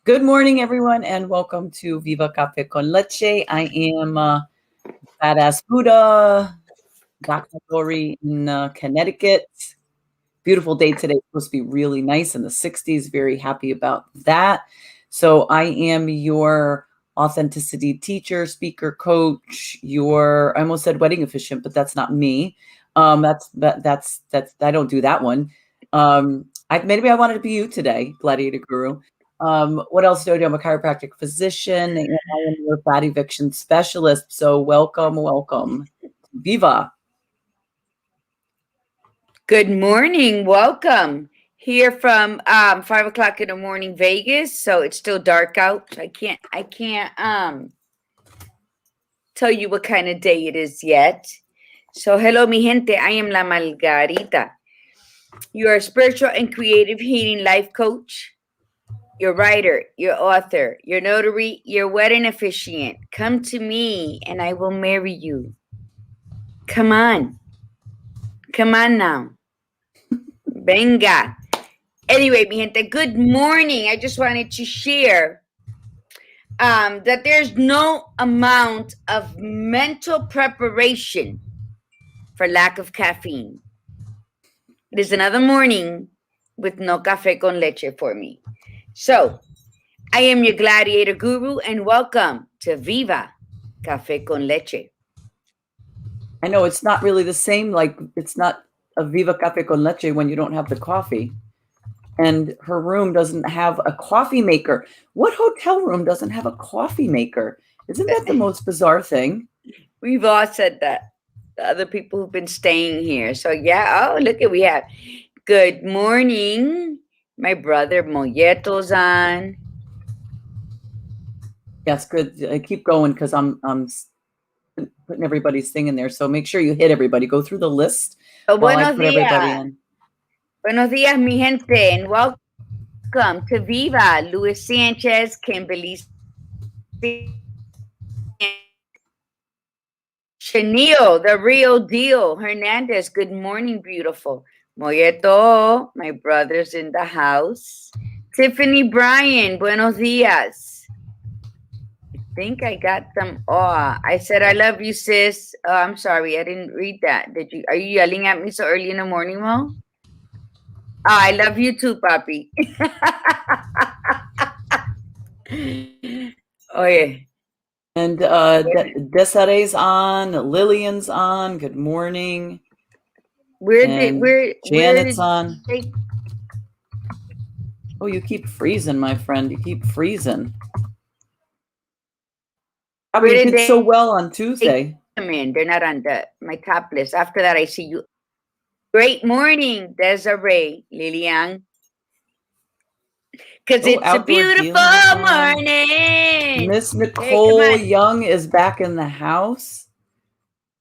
Good morning, everyone, and welcome to Viva Cafe con Leche. I am Badass Buddha, Dr. Lori in Connecticut. Beautiful day today. It's supposed to be really nice in the 60s. Very happy about that. So I am your authenticity teacher, speaker, coach, I almost said wedding officiant, but that's not me. That's I don't do that one. Maybe I wanted to be you today, Gladiator Guru. What else do I do? I'm a chiropractic physician and I am your bad eviction specialist. So welcome. Viva. Good morning. Welcome. Here from 5 o'clock in the morning, Vegas. So it's still dark out. I can't tell you what kind of day it is yet. So hello, mi gente. I am La Margarita. You are a spiritual and creative healing life coach. Your writer, your author, your notary, your wedding officiant. Come to me and I will marry you. Come on. Come on now. Venga. Anyway, mi gente, good morning. I just wanted to share that there's no amount of mental preparation for lack of caffeine. It is another morning with no café con leche for me. So, I am your gladiator guru and welcome to Viva Cafe con Leche. I know it's not really the same, like it's not a Viva Cafe con Leche when you don't have the coffee. And her room doesn't have a coffee maker. What hotel room doesn't have a coffee maker? Isn't that the most bizarre thing? We've all said that. The other people who've been staying here. So yeah, oh, look at we have. Good morning. My brother Molleto's on. Yes, good. I keep going because I'm putting everybody's thing in there. So make sure you hit everybody. Go through the list while I put everybody in. Buenos dias, mi gente, and welcome to Viva. Luis Sanchez, Kimberly, Chanel, the real deal. Hernandez, good morning, beautiful. Molleto, my brother's in the house. Tiffany Bryan, buenos dias. I think I got them all. I said, I love you, sis. Oh, I'm sorry, I didn't read that. Are you yelling at me so early in the morning, Mo? Oh, I love you too, papi. Oh, yeah. And Desiree's on, Lillian's on. Good morning. Janet's on. Oh, you keep freezing, my friend. You keep freezing. I mean, you did so well on Tuesday. They're not on my top list. After that, I see you. Great morning, Desiree, Lilian. Because it's a beautiful morning. Miss Nicole Young is back in the house.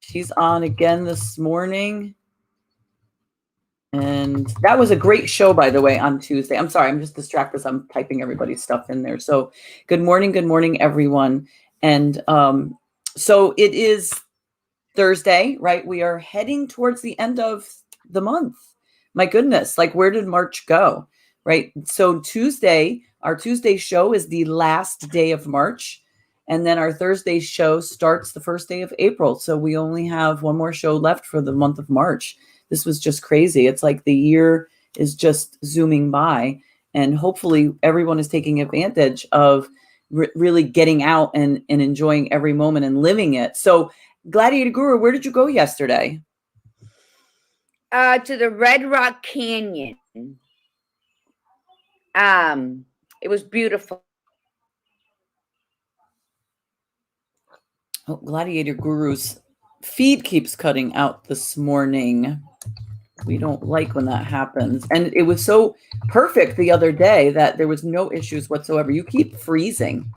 She's on again this morning. And that was a great show, by the way, on Tuesday. I'm sorry, I'm just distracted as I'm typing everybody's stuff in there. So good morning, everyone. And so it is Thursday, right? We are heading towards the end of the month. My goodness, like where did March go? Right. So our Tuesday show is the last day of March. And then our Thursday show starts the first day of April. So we only have one more show left for the month of March. This was just crazy. It's like the year is just zooming by. And hopefully everyone is taking advantage of really getting out and enjoying every moment and living it. So Gladiator Guru, where did you go yesterday? To the Red Rock Canyon. It was beautiful. Oh, Gladiator Guru's feed keeps cutting out this morning. We don't like when that happens. And it was so perfect the other day that there was no issues whatsoever. You keep freezing.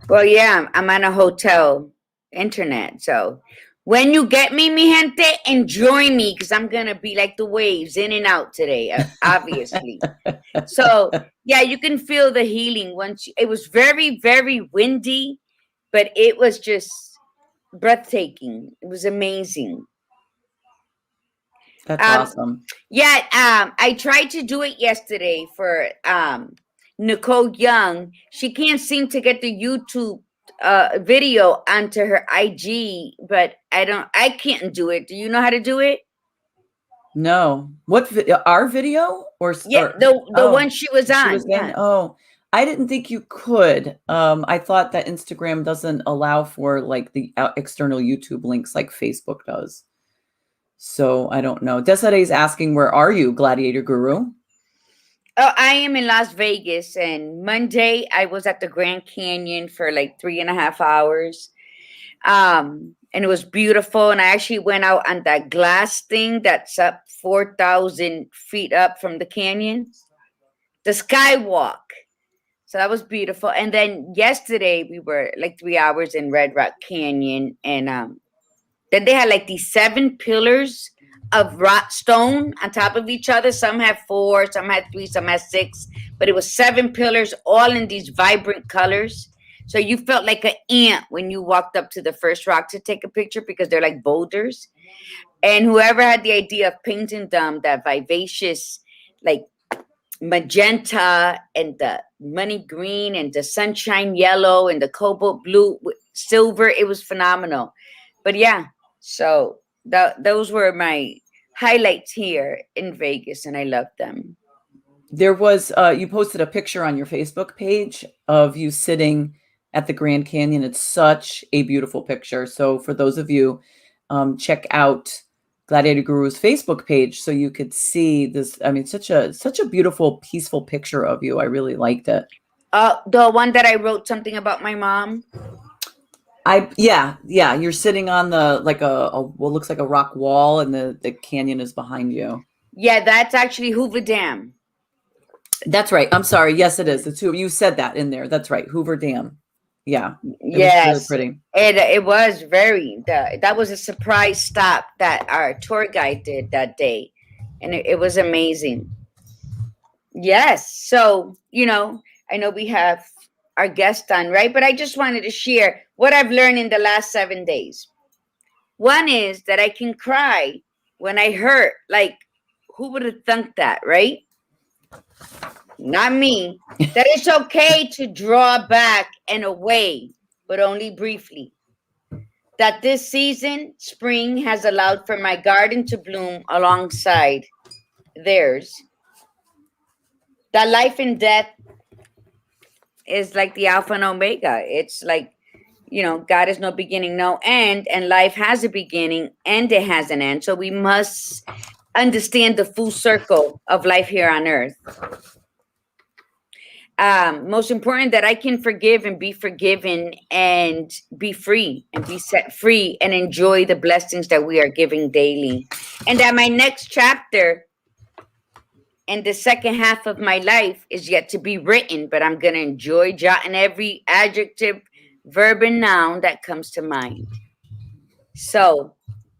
Well, yeah, I'm on a hotel internet. So when you get me, mi gente, enjoy me because I'm going to be like the waves in and out today, obviously. So, yeah, you can feel the healing once it was very, very windy, but it was just breathtaking. It was amazing. That's awesome. Yeah, I tried to do it yesterday for Nicole Young. She can't seem to get the YouTube video onto her IG, but I can't do it. Do you know how to do it? No. What our video Yeah, the one she was on. She was in. Oh, I didn't think you could. I thought that Instagram doesn't allow for like the external YouTube links like Facebook does. So I don't know. Desiree is asking, where are you, Gladiator Guru? Oh, I am in Las Vegas, and Monday I was at the Grand Canyon for like 3.5 hours. And it was beautiful. And I actually went out on that glass thing that's up 4,000 feet up from the canyon, the skywalk. So that was beautiful. And then yesterday we were like 3 hours in Red Rock Canyon, and then they had like these 7 pillars of rock stone on top of each other. Some had 4, some had 3, some had 6, but it was 7 pillars, all in these vibrant colors. So you felt like an ant when you walked up to the first rock to take a picture because they're like boulders. And whoever had the idea of painting them that vivacious, like magenta and the money green and the sunshine yellow and the cobalt blue, silver, it was phenomenal. But yeah, so those were my highlights here in Vegas, and I loved them. There was you posted a picture on your Facebook page of you sitting at the Grand Canyon. It's such a beautiful picture. So for those of you, check out Gladiator Guru's Facebook page so you could see this. I mean, such a beautiful, peaceful picture of you. I really liked it. The one that I wrote something about my mom. Yeah. You're sitting on the like a what looks like a rock wall, and the canyon is behind you. Yeah, that's actually Hoover Dam. That's right. I'm sorry. Yes, it is. The two. You said that in there. That's right. Hoover Dam. Yeah. Yes, was really pretty. It was very. That was a surprise stop that our tour guide did that day, and it was amazing. Yes. So I know we have our guest on, right? But I just wanted to share what I've learned in the last 7 days. One is that I can cry when I hurt. Like, who would have thunk that, right? Not me. That it's okay to draw back and away, but only briefly. That this season, spring has allowed for my garden to bloom alongside theirs. That life and death is like the Alpha and Omega. It's like, God is no beginning, no end, and life has a beginning and it has an end. So we must understand the full circle of life here on earth. Most important, that I can forgive and be forgiven and be free and be set free and enjoy the blessings that we are giving daily. And that my next chapter and the second half of my life is yet to be written, but I'm going to enjoy jotting every adjective, verb, and noun that comes to mind. So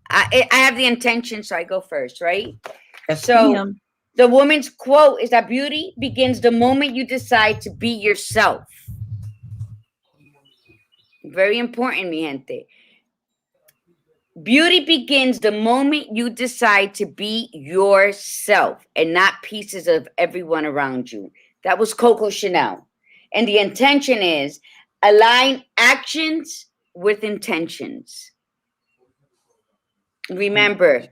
I have the intention, so I go first, right? Yes, so ma'am. The woman's quote is that beauty begins the moment you decide to be yourself. Very important, mi gente. Beauty begins the moment you decide to be yourself and not pieces of everyone around you. That was Coco Chanel. And the intention is align actions with intentions. Remember,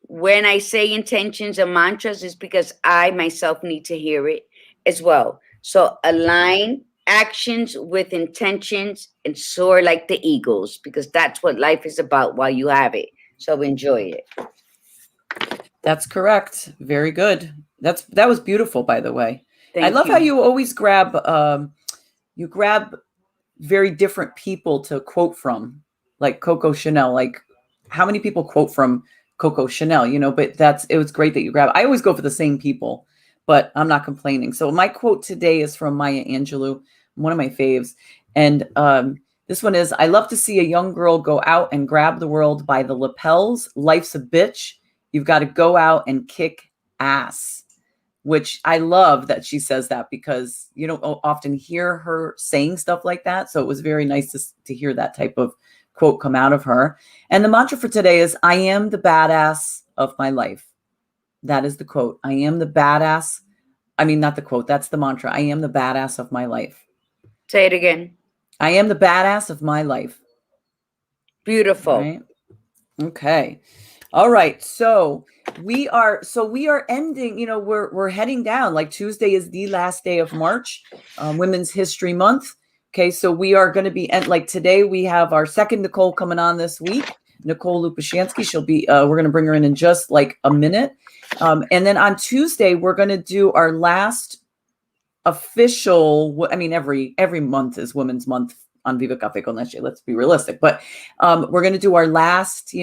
when I say intentions and mantras, it's because I myself need to hear it as well. So align actions with intentions and soar like the eagles, because that's what life is about while you have it. So enjoy it. That's correct. Very good. That was beautiful, by the way. I love you. how you always grab very different people to quote from, like Coco Chanel. Like, how many people quote from Coco Chanel, but it was great that you grabbed. I always go for the same people, but I'm not complaining. So my quote today is from Maya Angelou, one of my faves. And this one is, I love to see a young girl go out and grab the world by the lapels. Life's a bitch. You've got to go out and kick ass, which I love that she says that, because you don't often hear her saying stuff like that. So it was very nice to hear that type of quote come out of her. And the mantra for today is, I am the badass of my life. That is the quote. I am the badass. I mean, not the quote. That's the mantra. I am the badass of my life. Say it again. I am the badass of my life. Beautiful. Right? Okay. All right. So we are ending, we're heading down. Like Tuesday is the last day of March, Women's History Month. Okay. So we are going to be, like today we have our second Nicole coming on this week, Nicole Lupushansky. She'll be, we're going to bring her in just like a minute. And then on Tuesday, we're going to do our last official, every month is Women's Month on Viva Cafe con Leche. Let's be realistic, but we're going to do our last,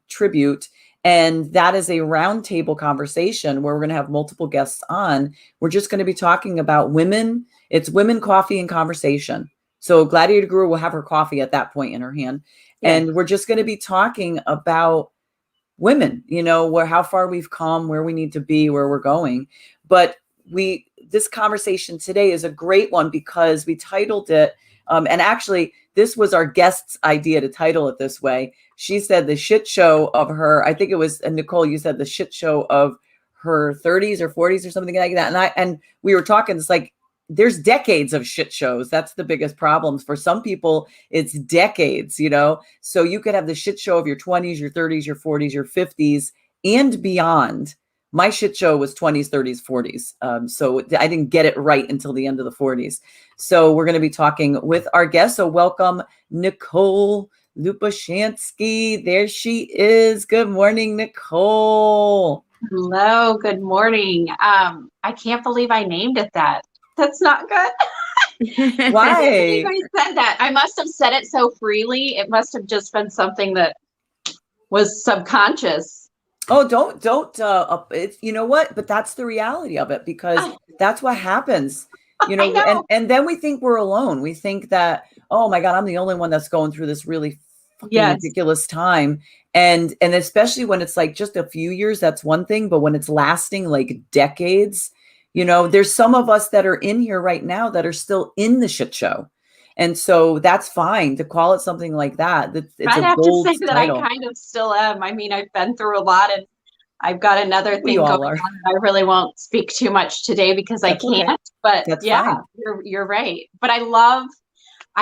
tribute, and that is a roundtable conversation where we're going to have multiple guests on. We're just going to be talking about women. It's women, coffee, and conversation. So Gladiator Guru will have her coffee at that point in her hand, and we're just going to be talking about women. How far we've come, where we need to be, where we're going, but this conversation today is a great one because we titled it, and actually this was our guest's idea to title it this way. She said the shit show of her, I think it was, Nicole, you said the shit show of her 30s or 40s or something like that. And we were talking, it's like, there's decades of shit shows. That's the biggest problem. For some people, it's decades, so you could have the shit show of your 20s, your 30s, your 40s, your 50s, and beyond. My shit show was 20s, 30s, 40s. So I didn't get it right until the end of the 40s. So we're going to be talking with our guest. So welcome, Nicole Lupushansky. There she is. Good morning, Nicole. Hello. Good morning. I can't believe I named it that. That's not good. Why? I said that. I must have said it so freely. It must have just been something that was subconscious. Oh, don't, it's, you know what? But that's the reality of it, because that's what happens, and then we think we're alone. We think that, oh my God, I'm the only one that's going through this really fucking ridiculous time. And especially when it's like just a few years, that's one thing. But when it's lasting like decades, there's some of us that are in here right now that are still in the shit show. And so that's fine to call it something like that. It's I'd have to say that I kind of still am. I mean, I've been through a lot, and I've got another thing going on. I really won't speak too much today because I can't. Okay. But that's fine. You're right. But I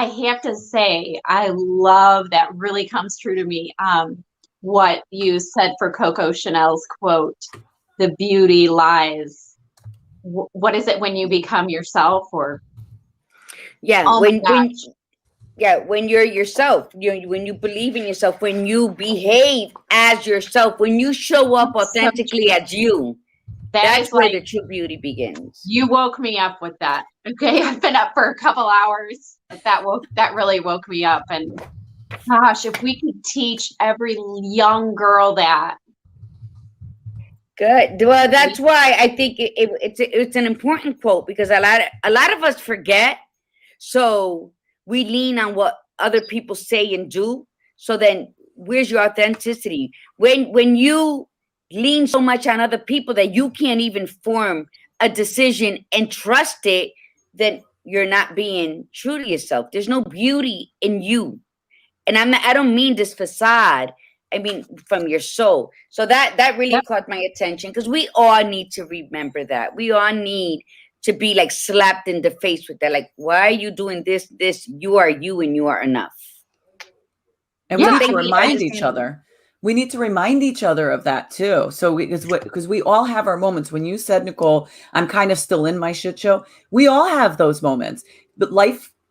have to say, I love that really comes true to me. What you said for Coco Chanel's quote, "The beauty lies." What is it when you become yourself, or? Yeah, when you're yourself, when you believe in yourself, when you behave as yourself, when you show up authentically as you, that's where the true beauty begins. You woke me up with that. Okay, I've been up for a couple hours, but that really woke me up. And gosh, if we could teach every young girl that. Good. Well, that's why I think it's an important quote, because a lot of us forget. So we lean on what other people say and do. So then where's your authenticity? When you lean so much on other people that you can't even form a decision and trust it, then you're not being true to yourself. There's no beauty in you. And I don't mean this facade. I mean from your soul. So that really caught my attention, because we all need to remember that. We all need to be like slapped in the face with that. Like, why are you doing this? You are you, and you are enough. And we need to remind each other. We need to remind each other of that too. So because we all have our moments. When you said, Nicole, I'm kind of still in my shit show. We all have those moments. But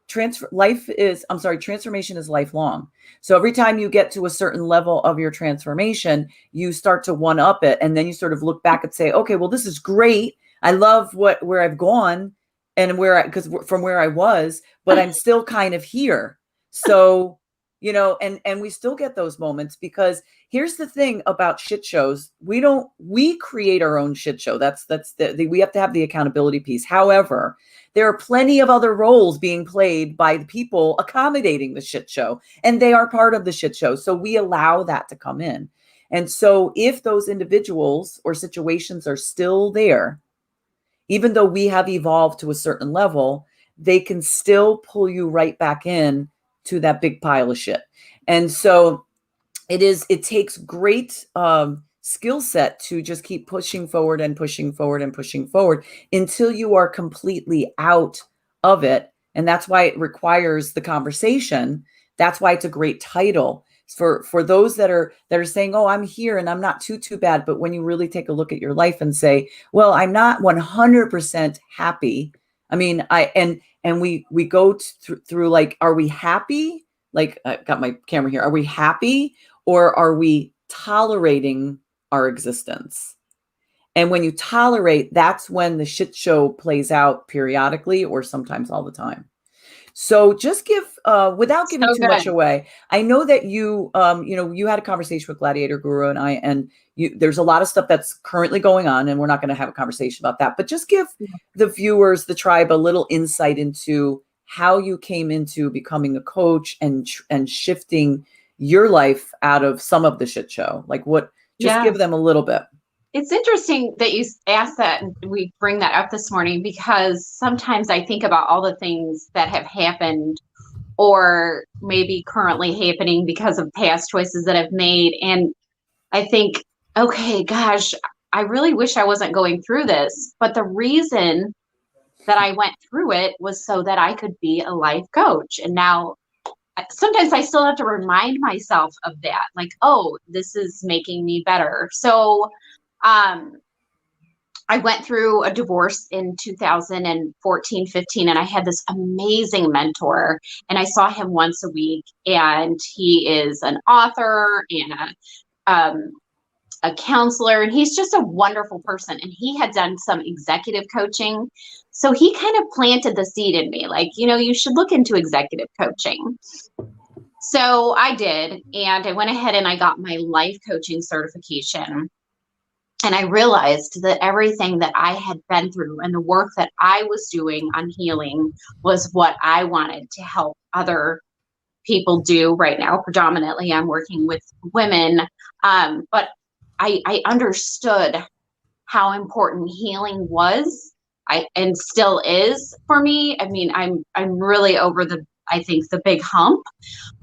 transformation is lifelong. So every time you get to a certain level of your transformation, you start to one up it. And then you sort of look back and say, okay, well, this is great. I love where I've gone and because from where I was, but I'm still kind of here. So you know, and we still get those moments, because here's the thing about shit shows. We create our own shit show. We have to have the accountability piece. However, there are plenty of other roles being played by the people accommodating the shit show, and they are part of the shit show. So we allow that to come in. And so if those individuals or situations are still there, even though we have evolved to a certain level, they can still pull you right back in to that big pile of shit. And so it takes great skill set to just keep pushing forward and pushing forward and pushing forward until you are completely out of it. And that's why it requires the conversation. That's why it's a great title for those that are saying, oh, I'm here and I'm not too bad. But when you really take a look at your life and say, well, I'm not 100% happy. I mean, we go through like, are we happy? Like, I got my camera here. Are we happy, or are we tolerating our existence? And when you tolerate, that's when the shit show plays out periodically, or sometimes all the time. So just give, without giving too much away, I know that you had a conversation with Gladiator Guru and I, and there's a lot of stuff that's currently going on, and we're not going to have a conversation about that, but just give the viewers, the tribe, a little insight into how you came into becoming a coach and shifting your life out of some of the shit show. Like give them a little bit. It's interesting that you asked that, and we bring that up this morning, because sometimes I think about all the things that have happened or maybe currently happening because of past choices that I've made. And I think, okay, gosh, I really wish I wasn't going through this. But the reason that I went through it was so that I could be a life coach. And now sometimes I still have to remind myself of that. Like, oh, this is making me better. So I went through a divorce in 2014, 15, and I had this amazing mentor, and I saw him once a week, and he is an author and a counselor, and he's just a wonderful person. And he had done some executive coaching. So he kind of planted the seed in me, like, you should look into executive coaching. So I did, and I went ahead and I got my life coaching certification. And I realized that everything that I had been through and the work that I was doing on healing was what I wanted to help other people do right now. Predominantly, I'm working with women, but I understood how important healing was, and still is for me. I mean, I'm really over the big hump,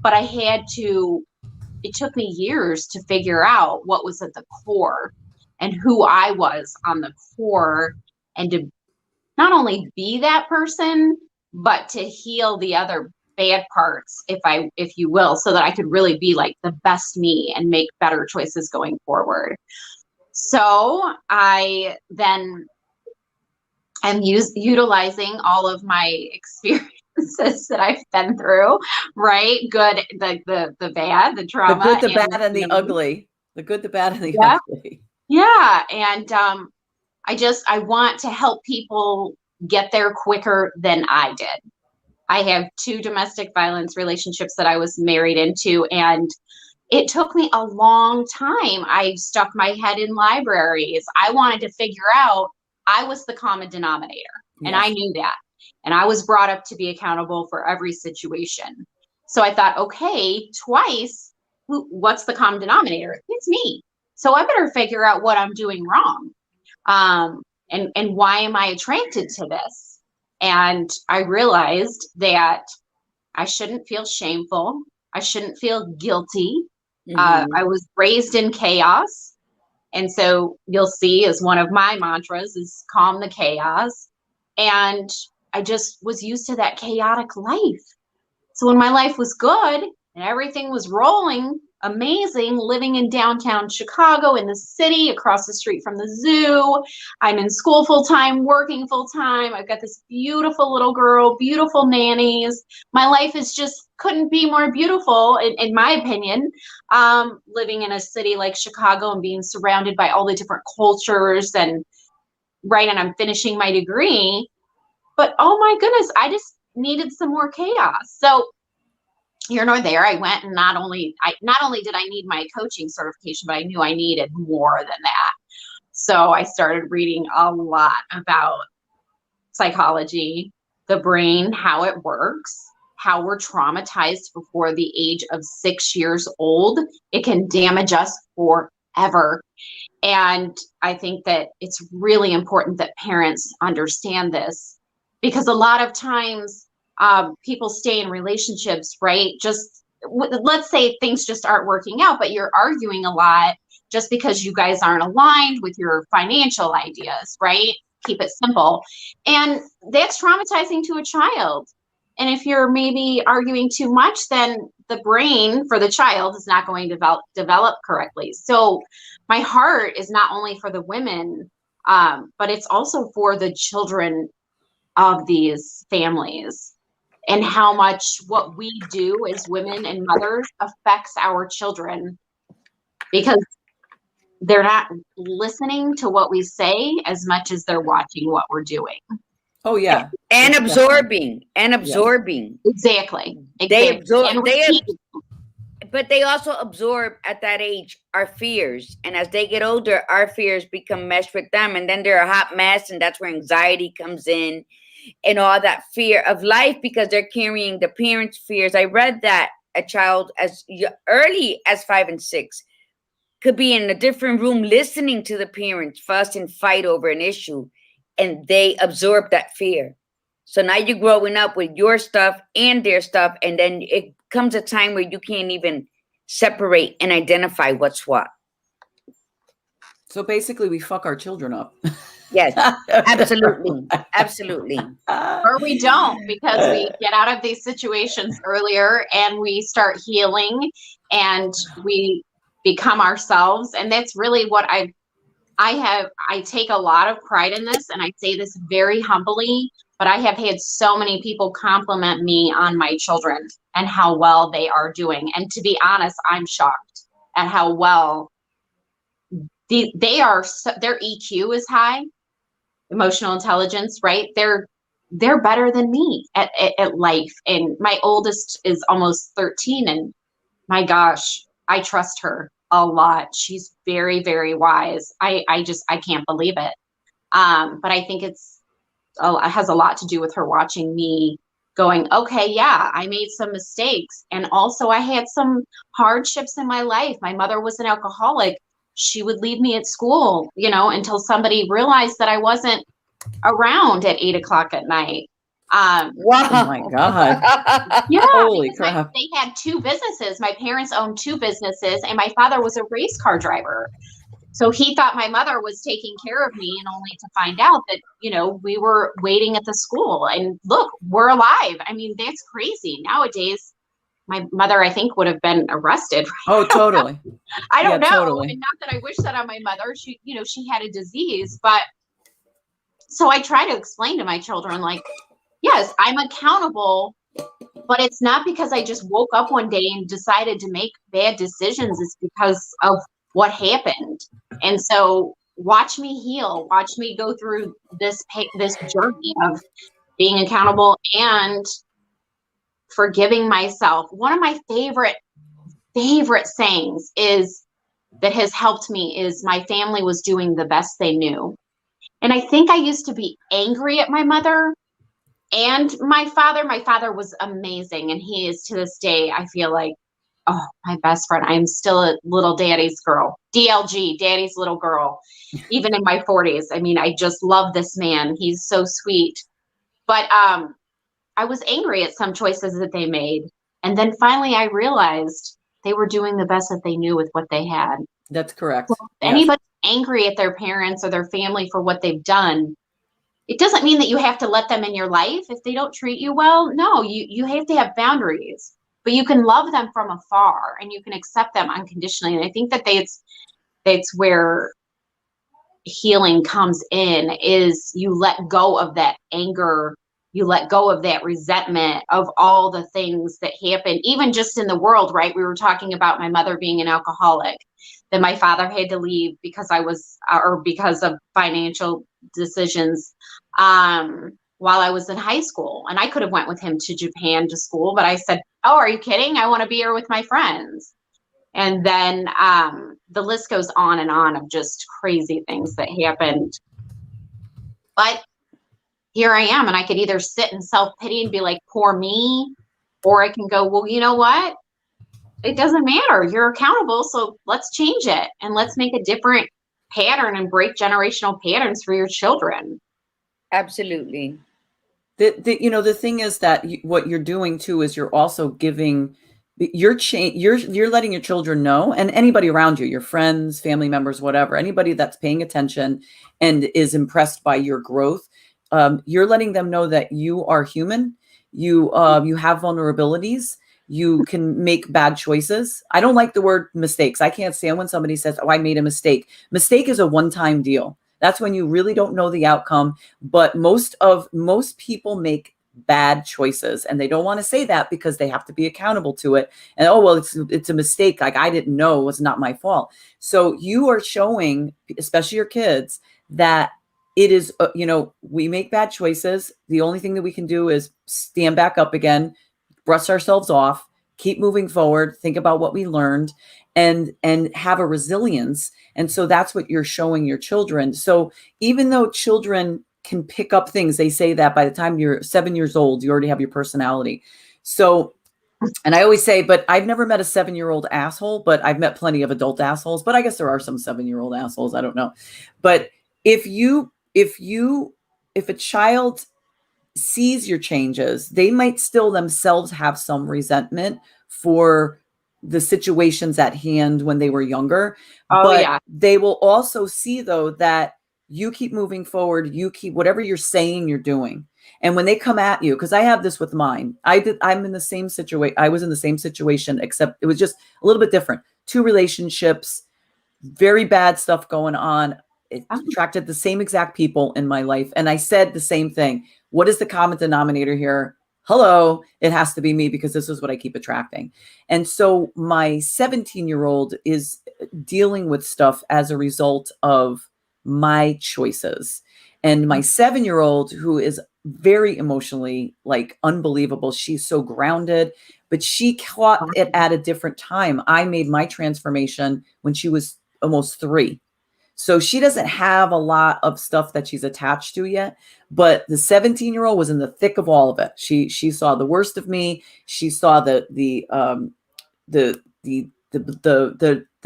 but it took me years to figure out what was at the core and who I was on the core, and to not only be that person, but to heal the other bad parts, if you will, so that I could really be like the best me and make better choices going forward. So I then am utilizing all of my experiences that I've been through, right? Good, the bad, the trauma, the good, the bad, and the ugly. The good, the bad, and the ugly. Yeah. And I want to help people get there quicker than I did. I have 2 domestic violence relationships that I was married into, and it took me a long time. I stuck my head in libraries. I wanted to figure out, I was the common denominator, and I knew that. And I was brought up to be accountable for every situation. So I thought, okay, twice, what's the common denominator? It's me. So I better figure out what I'm doing wrong. And why am I attracted to this? And I realized that I shouldn't feel shameful. I shouldn't feel guilty. I was raised in chaos. And so you'll see, as one of my mantras is calm the chaos. And I just was used to that chaotic life. So when my life was good and everything was rolling amazing, living in downtown Chicago, in the city, across the street from the zoo, I'm in school full-time, working full-time. I've got this beautiful little girl, beautiful nannies. My life is just couldn't be more beautiful, in my opinion, living in a city like Chicago and being surrounded by all the different cultures, and I'm finishing my degree. But oh my goodness, I just needed some more chaos. So here nor there. I went, and not only did I need my coaching certification, but I knew I needed more than that. So I started reading a lot about psychology, the brain, how it works, how we're traumatized before the age of 6 years old. It can damage us forever. And I think that it's really important that parents understand this, because a lot of times people stay in relationships, right? Just let's say things just aren't working out, but you're arguing a lot just because you guys aren't aligned with your financial ideas, right? Keep it simple. And that's traumatizing to a child. And if you're maybe arguing too much, then the brain for the child is not going to develop correctly. So my heart is not only for the women, but it's also for the children of these families, and how much what we do as women and mothers affects our children, because they're not listening to what we say as much as they're watching what we're doing. Oh yeah. And absorbing. Exactly. They absorb, but they also absorb at that age our fears. And as they get older, our fears become meshed with them. And then they're a hot mess. And that's where anxiety comes in and all that fear of life, because they're carrying the parents' fears. I read that a child as early as 5 and 6 could be in a different room listening to the parents fuss and fight over an issue, and they absorb that fear. So now you're growing up with your stuff and their stuff, and then it comes a time where you can't even separate and identify what's what. So basically we fuck our children up. Yes, absolutely. Absolutely. Or we don't, because we get out of these situations earlier and we start healing and we become ourselves. And that's really what I take a lot of pride in this, and I say this very humbly, but I have had so many people compliment me on my children and how well they are doing. And to be honest, I'm shocked at how well they are. Their EQ is high, emotional intelligence, right? They're better than me at life. And my oldest is almost 13, and my gosh, I trust her a lot. She's very, very wise. I can't believe it. But I think it has a lot to do with her watching me going, okay, yeah, I made some mistakes. And also I had some hardships in my life. My mother was an alcoholic. She would leave me at school, until somebody realized that I wasn't around at 8 o'clock at night. Wow. Oh my God. Yeah. Holy crap. They had 2 businesses. My parents owned 2 businesses, and my father was a race car driver. So he thought my mother was taking care of me, and only to find out that, we were waiting at the school, and look, we're alive. I mean, that's crazy. Nowadays, my mother, I think, would have been arrested. Oh, totally. I don't know. Totally. And not that I wish that on my mother. She, she had a disease, but so I try to explain to my children, like, yes, I'm accountable, but it's not because I just woke up one day and decided to make bad decisions. It's because of what happened. And so watch me heal, watch me go through this journey of being accountable and forgiving myself. One of my favorite sayings that has helped me is, my family was doing the best they knew. And I think I used to be angry at my mother and my father. My father was amazing, and he is to this day, I feel like, oh, my best friend. I'm still a little daddy's girl. DLG, daddy's little girl, even in my 40s. I mean, I just love this man. He's so sweet. But I was angry at some choices that they made. And then finally I realized they were doing the best that they knew with what they had. That's correct. So if anybody's angry at their parents or their family for what they've done, it doesn't mean that you have to let them in your life if they don't treat you well. No, you have to have boundaries, but you can love them from afar and you can accept them unconditionally. And I think that that's where healing comes in, is you let go of that anger, you let go of that resentment of all the things that happen, even just in the world, right? We were talking about my mother being an alcoholic, that my father had to leave because because of financial decisions. while I was in high school. And I could have went with him to Japan to school, but I said, oh, are you kidding? I want to be here with my friends. And then the list goes on and on of just crazy things that happened. But here I am, and I could either sit in self-pity and be like, poor me, or I can go, well, you know what? It doesn't matter. You're accountable, so let's change it, and let's make a different pattern and break generational patterns for your children. Absolutely. The thing is that what you're doing too is you're also giving, you're letting your children know, and anybody around you, your friends, family members, whatever, anybody that's paying attention and is impressed by your growth, you're letting them know that you are human. You have vulnerabilities. You can make bad choices. I don't like the word mistakes. I can't stand when somebody says, oh, I made a mistake. Mistake is a one-time deal. That's when you really don't know the outcome. But most people make bad choices, and they don't want to say that because they have to be accountable to it. And, oh, well, it's a mistake. Like, I didn't know, it was not my fault. So you are showing, especially your kids, that it is, we make bad choices. The only thing that we can do is stand back up again, brush ourselves off, keep moving forward, think about what we learned, and have a resilience. And so that's what you're showing your children. So even though children can pick up things, they say that by the time you're 7 years old, you already have your personality. So, and I always say, but I've never met a 7-year-old asshole, but I've met plenty of adult assholes, but I guess there are some 7-year-old assholes. I don't know. But if a child sees your changes, they might still themselves have some resentment for the situations at hand when they were younger. But they will also see, though, that you keep moving forward, you keep whatever you're saying you're doing. And when they come at you, because I have this with mine, I'm in the same situation. I was in the same situation, except it was just a little bit different. 2 relationships, very bad stuff going on. It attracted the same exact people in my life. And I said the same thing. What is the common denominator here? Hello, it has to be me, because this is what I keep attracting. And so my 17-year-old is dealing with stuff as a result of my choices. And my 7-year-old, who is very emotionally, like, unbelievable. She's so grounded, but she caught it at a different time. I made my transformation when she was almost 3. So she doesn't have a lot of stuff that she's attached to yet, but the 17-year-old was in the thick of all of it. She saw the worst of me. She saw the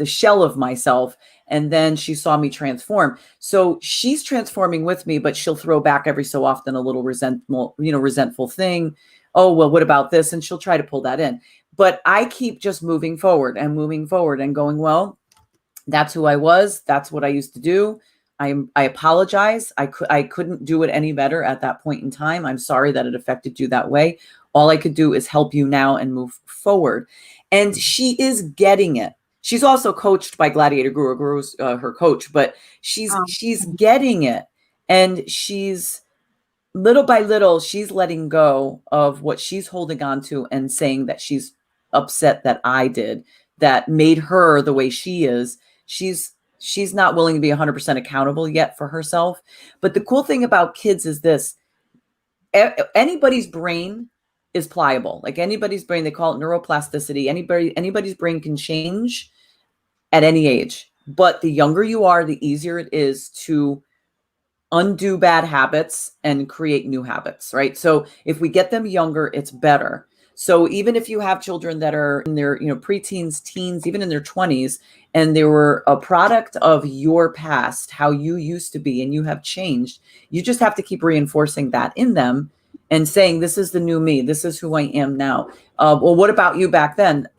shell of myself, and then she saw me transform. So she's transforming with me, but she'll throw back every so often a little resentful thing. Oh, well, what about this? And she'll try to pull that in. But I keep just moving forward and going, well, that's who I was. That's what I used to do. I apologize. I couldn't do it any better at that point in time. I'm sorry that it affected you that way. All I could do is help you now and move forward. And she is getting it. She's also coached by Gladiator Guru. Guru's her coach, but she's getting it. And she's, little by little, she's letting go of what she's holding on to and saying that she's upset that I did, that made her the way she is. She's not willing to be 100% accountable yet for herself. But the cool thing about kids is this: anybody's brain is pliable. Like anybody's brain, they call it neuroplasticity. Anybody's brain can change at any age. But the younger you are, the easier it is to undo bad habits and create new habits, right? So if we get them younger, it's better. So even if you have children that are in their, preteens, teens, even in their 20s, and they were a product of your past, how you used to be, and you have changed, you just have to keep reinforcing that in them and saying, this is the new me. This is who I am now. Well, what about you back then?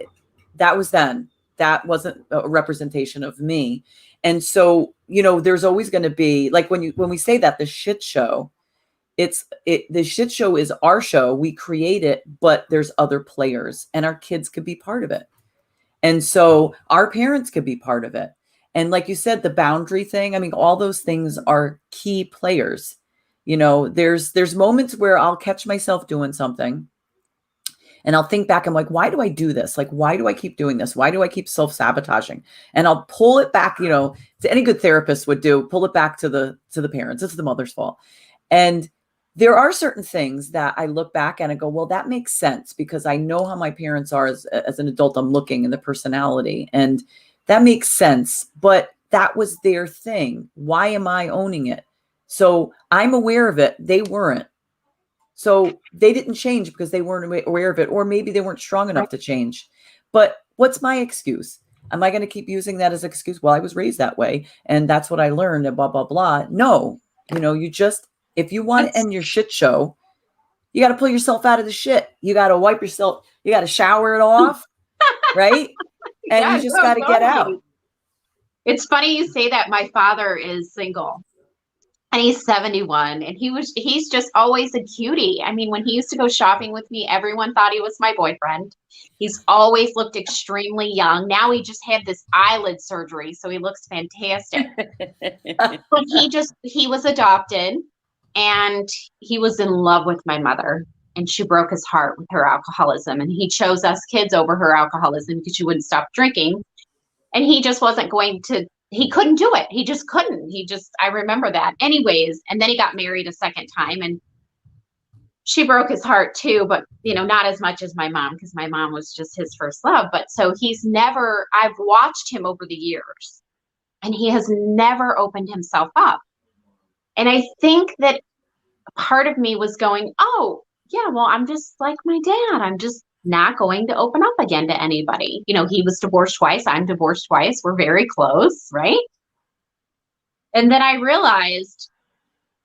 That was then. That wasn't a representation of me. And so, there's always going to be, like, when we say that, the shit show, the shit show is our show. We create it, but there's other players, and our kids could be part of it. And so our parents could be part of it. And like you said, the boundary thing, I mean, all those things are key players. There's moments where I'll catch myself doing something and I'll think back. I'm like, why do I do this? Like, why do I keep doing this? Why do I keep self-sabotaging? And I'll pull it back, to any good therapist would do, pull it back to the parents. It's the mother's fault. And there are certain things that I look back and I go, well, that makes sense because I know how my parents are as an adult. I'm looking in the personality and that makes sense, but that was their thing. Why am I owning it? So I'm aware of it. They weren't. So they didn't change because they weren't aware of it, or maybe they weren't strong enough to change. But what's my excuse? Am I going to keep using that as an excuse? Well, I was raised that way and that's what I learned and blah, blah, blah. No, you just, if you want to end your shit show, you got to pull yourself out of the shit. You got to wipe yourself. You got to shower it off. Right. And you just got to get out. It's funny you say that. My father is single and he's 71 and he's just always a cutie. I mean, when he used to go shopping with me, everyone thought he was my boyfriend. He's always looked extremely young. Now he just had this eyelid surgery, so he looks fantastic. But he was adopted and he was in love with my mother and she broke his heart with her alcoholism. And he chose us kids over her alcoholism because she wouldn't stop drinking. And he just wasn't going to, he couldn't do it. He just couldn't. I remember that. Anyways, and then he got married a second time and she broke his heart too, but not as much as my mom because my mom was just his first love. But so I've watched him over the years and he has never opened himself up. And I think that part of me was going, oh, yeah, well, I'm just like my dad. I'm just not going to open up again to anybody. He was divorced twice. I'm divorced twice. We're very close, right? And then I realized,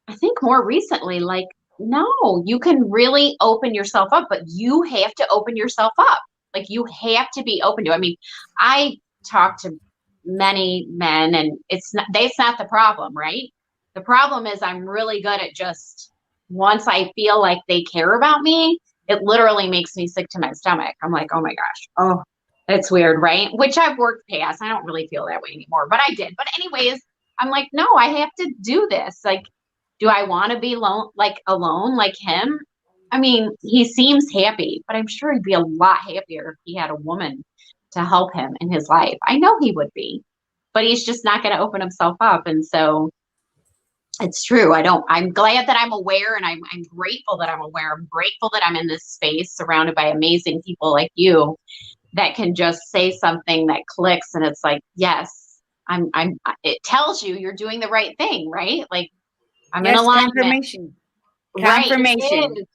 I think more recently, like, no, you can really open yourself up, but you have to open yourself up. Like you have to be open to it. I mean, I talk to many men and it's not the problem, right? The problem is I'm really good at just once I feel like they care about me, it literally makes me sick to my stomach. I'm like, oh my gosh, oh, that's weird, right? Which I've worked past. I don't really feel that way anymore, but I did. But anyways, I'm like, no, I have to do this. Like, do I want to be alone like him? I mean, he seems happy, but I'm sure he'd be a lot happier if he had a woman to help him in his life. I know he would be, but he's just not going to open himself up. And so it's true. I'm glad that I'm aware and I'm grateful that I'm aware. I'm grateful that I'm in this space surrounded by amazing people like you that can just say something that clicks. And it's like, yes, it tells you you're doing the right thing, right? Like I'm in alignment. Confirmation. Right.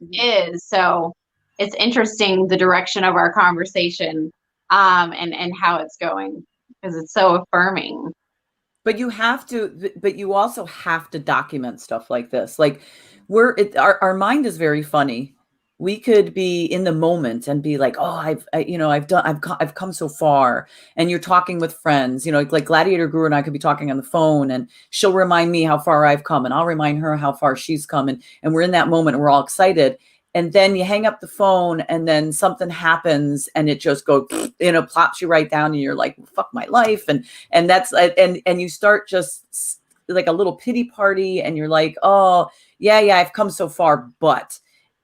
It is. So it's interesting the direction of our conversation and how it's going because it's so affirming. But you also have to document stuff like this. Like our mind is very funny. We could be in the moment and be like, oh, I've come so far. And you're talking with friends, like Gladiator Guru and I could be talking on the phone and she'll remind me how far I've come and I'll remind her how far she's come. And we're in that moment and we're all excited. And then you hang up the phone and then something happens and it just goes, plops you right down and you're like, fuck my life. And that's, and you start just like a little pity party and you're like, oh yeah, I've come so far,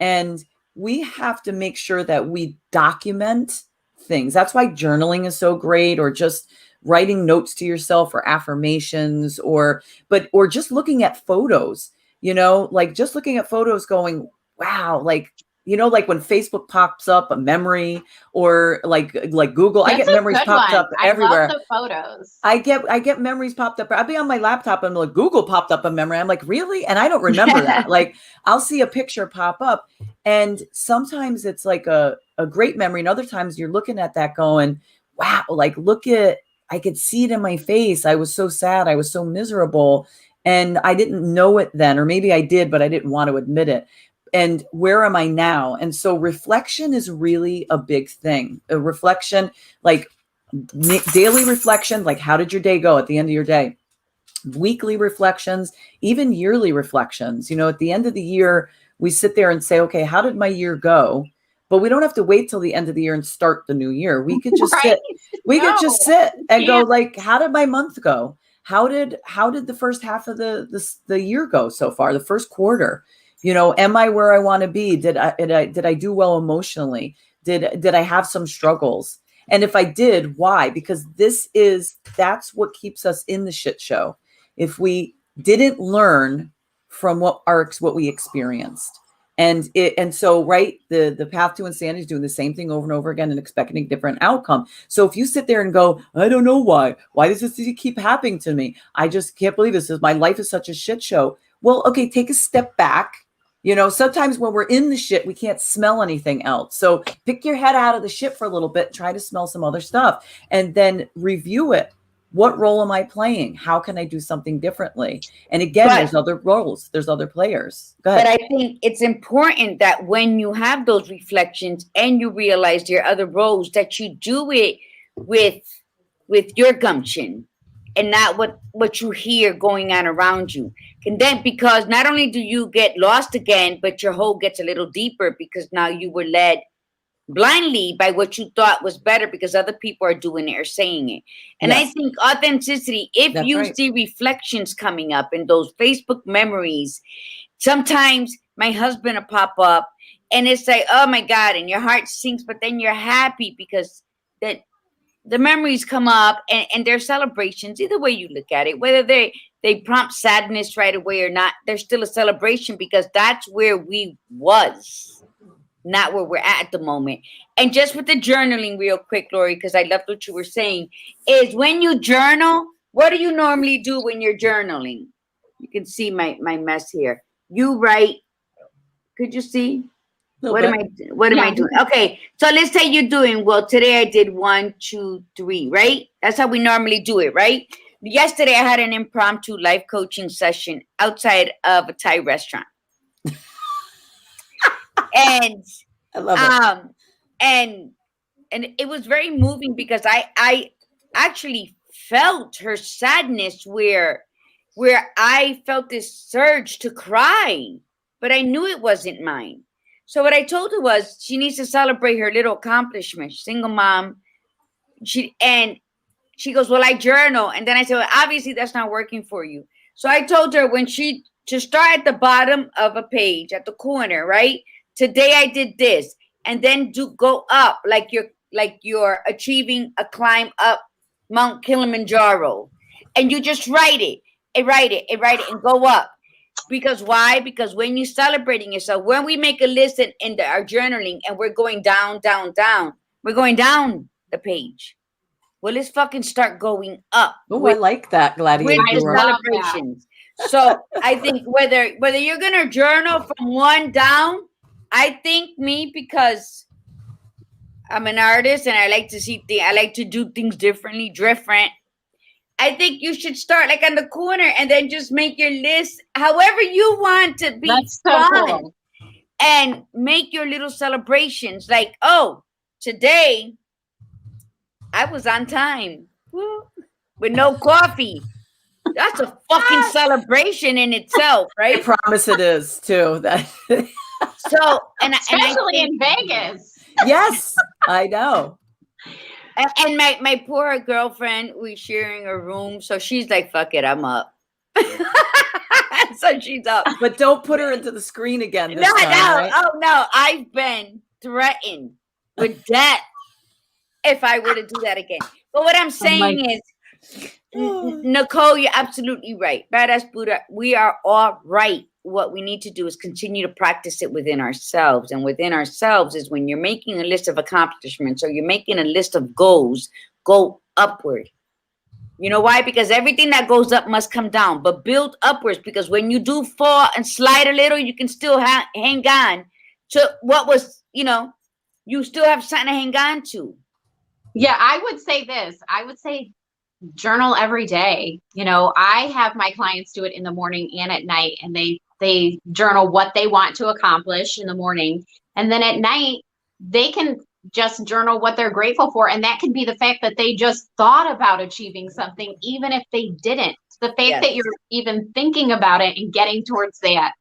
and we have to make sure that we document things. That's why journaling is so great, or just writing notes to yourself or affirmations or just looking at photos, like just looking at photos going, wow, like when Facebook pops up a memory or like Google, I get memories popped up everywhere. I love the photos. I get memories popped up. I'll be on my laptop and like Google popped up a memory. I'm like, really? And I don't remember that. Like I'll see a picture pop up and sometimes it's like a great memory. And other times you're looking at that going, wow, like I could see it in my face. I was so sad. I was so miserable and I didn't know it then, or maybe I did, but I didn't want to admit it. And where am I now? And so reflection is really a big thing. A reflection, like daily reflection, like how did your day go at the end of your day? Weekly reflections, even yearly reflections. At the end of the year, we sit there and say, okay, how did my year go? But we don't have to wait till the end of the year and start the new year. We could just sit. We could just sit and go like, how did my month go? How did the first half of the year go so far? The first quarter. Am I where I want to be? Did I do well emotionally? Did I have some struggles? And if I did, why? Because that's what keeps us in the shit show. If we didn't learn from what we experienced. And so, right, the path to insanity is doing the same thing over and over again and expecting a different outcome. So if you sit there and go, I don't know why does this keep happening to me? I just can't believe this. My life is such a shit show. Well, okay, take a step back. You know, sometimes when we're in the shit, we can't smell anything else. So pick your head out of the shit for a little bit, try to smell some other stuff, and then review it. What role am I playing? How can I do something differently? And again, there's other roles. There's other players. Go ahead. But I think it's important that when you have those reflections and you realize there are other roles, that you do it with your gumption and not what you hear going on around you. And then, because not only do you get lost again, but your hole gets a little deeper because now you were led blindly by what you thought was better because other people are doing it or saying it. And I think authenticity, if you see reflections coming up in those Facebook memories, sometimes my husband will pop up and it's like, oh my God, and your heart sinks, but then you're happy because that the memories come up and they're celebrations, either way you look at it, whether they prompt sadness right away or not, there's still a celebration because that's where we was. Not where we're at the moment. And just with the journaling real quick, Lori, because I loved what you were saying, is when you journal, what do you normally do when you're journaling? You can see my mess here. You write, could you see? What am I doing? Okay, so let's say you're doing, well, today I did 1, 2, 3, right? That's how we normally do it, right? Yesterday I had an impromptu life coaching session outside of a Thai restaurant. And I love it. And it was very moving because I actually felt her sadness where I felt this surge to cry, but I knew it wasn't mine. So what I told her was she needs to celebrate her little accomplishment. Single mom. She goes, well, I journal. And then I said, well, obviously that's not working for you. So I told her to start at the bottom of a page at the corner, right? Today I did this, and then go up like you're achieving a climb up Mount Kilimanjaro, and you just write it, and go up. Because why? Because when you're celebrating yourself, when we make a list in our journaling, and we're going down, we're going down the page. Well, let's fucking start going up. Oh, I like that, Gladiator. With the celebrations. So I think whether you're gonna journal from 1 down. I think because I'm an artist and I like to see things, I like to do things different. I think you should start like on the corner and then just make your list however you want to be. That's so cool. And make your little celebrations like, oh, today I was on time with no coffee. That's a fucking celebration in itself, right? I promise it is too. So, especially in Vegas. Yes, I know. And my poor girlfriend, we're sharing a room, so she's like, "Fuck it, I'm up." So she's up. But don't put her into the screen again. No, right? Oh no, I've been threatened with death if I were to do that again. But what I'm saying is, Nicole, you're absolutely right. Badass Buddha, we are all right. What we need to do is continue to practice it within ourselves. And within ourselves is when you're making a list of accomplishments or you're making a list of goals, go upward. You know why? Because everything that goes up must come down, but build upwards. Because when you do fall and slide a little, you can still hang on to what was, you still have something to hang on to. Yeah, I would say this. I would say journal every day. I have my clients do it in the morning and at night, and they journal what they want to accomplish in the morning. And then at night, they can just journal what they're grateful for. And that can be the fact that they just thought about achieving something, even if they didn't. The fact that you're even thinking about it and getting towards that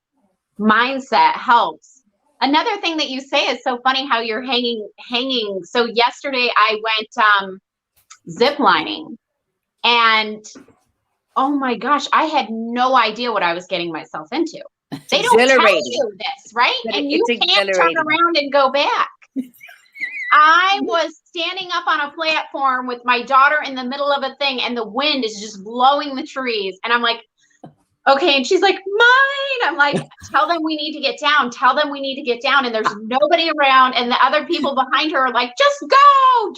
mindset helps. Another thing that you say is so funny how you're hanging. So yesterday I went zip lining, and oh my gosh, I had no idea what I was getting myself into. They don't tell you this, right? And you can't turn around and go back. I was standing up on a platform with my daughter in the middle of a thing, and the wind is just blowing the trees. And I'm like, okay. And she's like, mine. I'm like, tell them we need to get down. Tell them we need to get down. And there's nobody around. And the other people behind her are like, just go.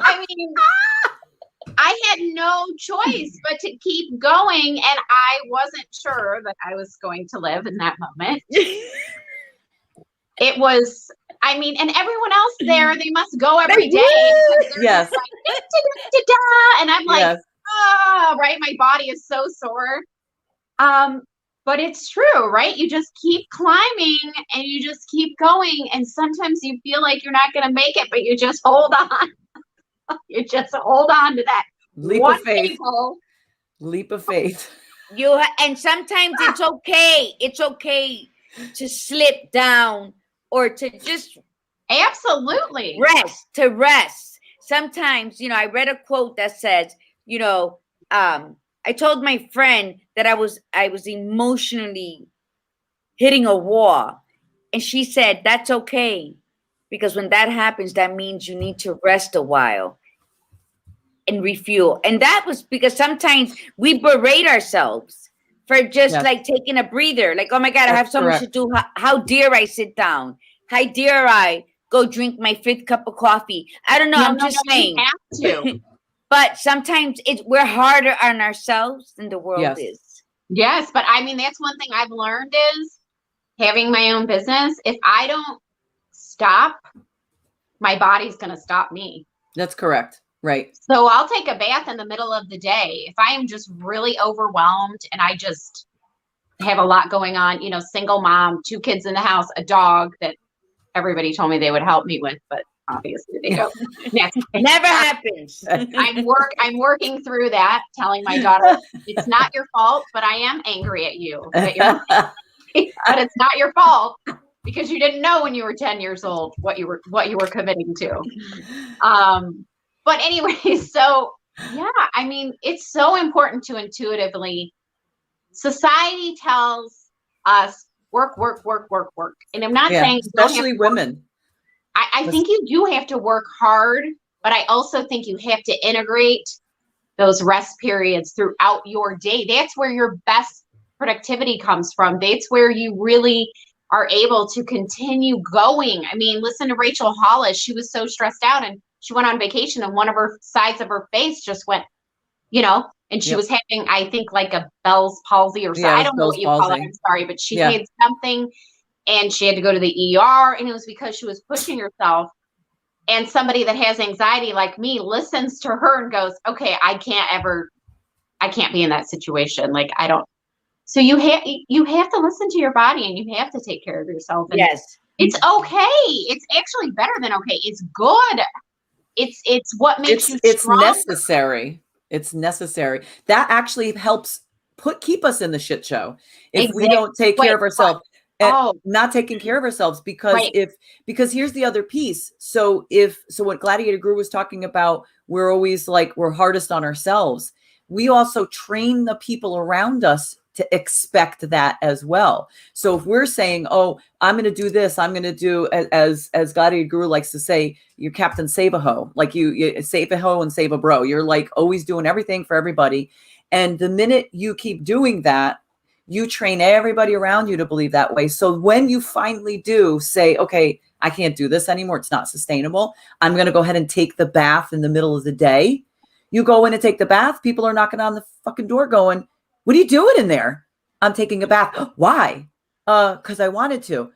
I mean, I had no choice but to keep going. And I wasn't sure that I was going to live in that moment. It was, I mean, and everyone else there, they must go every day. Yes. Like, and I'm like, yes. Right. My body is so sore. But it's true, right? You just keep climbing and you just keep going. And sometimes you feel like you're not going to make it, but you just hold on. You just hold on to that leap of faith. Leap of faith. And sometimes it's okay. It's okay to slip down or to just absolutely rest. Sometimes, I read a quote that says, I told my friend that I was emotionally hitting a wall, and she said, that's okay. Because when that happens, that means you need to rest a while and refuel. And that was because sometimes we berate ourselves for just like taking a breather. Like, oh my God, I have so much to do. How dare I sit down? How dare I go drink my 5th cup of coffee? I don't know. I'm just saying. You have to. But sometimes we're harder on ourselves than the world is. Yes, but I mean, that's one thing I've learned is having my own business. If I don't stop, my body's going to stop me. That's correct. Right. So I'll take a bath in the middle of the day. If I am just really overwhelmed and I just have a lot going on, single mom, 2 kids in the house, a dog that everybody told me they would help me with, but obviously they don't. Never happens. I'm working through that, telling my daughter, it's not your fault, but I am angry at you. But it's not your fault because you didn't know when you were 10 years old what you were committing to. But anyway, so yeah, I mean, it's so important to intuitively. Society tells us work. And I'm not saying especially women. I think you do have to work hard, but I also think you have to integrate those rest periods throughout your day. That's where your best productivity comes from. That's where you really are able to continue going. I mean, listen to Rachel Hollis. She was so stressed out and she went on vacation and one of her sides of her face just went, and she was having, I think, like a Bell's palsy or something. I don't know what you call it. I'm sorry, but she had something. And she had to go to the ER, and it was because she was pushing herself. And somebody that has anxiety like me listens to her and goes, okay, I can't be in that situation. Like, I don't. So you have to listen to your body and you have to take care of yourself. And it's okay. It's actually better than okay. It's good. It's what makes you stronger. It's necessary. It's necessary. That actually helps keep us in the shit show. If we don't take care of ourselves. Not taking care of ourselves because because here's the other piece. So what Gladiator Guru was talking about, we're always like, we're hardest on ourselves. We also train the people around us to expect that as well. So if we're saying, oh, I'm going to do this, I'm going to do as Gladiator Guru likes to say, you're Captain Save a Ho, like you save a ho and save a bro. You're like always doing everything for everybody. And the minute you keep doing that, you train everybody around you to believe that way. So when you finally do say, okay, I can't do this anymore, it's not sustainable, I'm going to go ahead and take the bath in the middle of the day. You go in and take the bath, people are knocking on the fucking door going, what are you doing in there? I'm taking a bath. Why? Because I wanted to.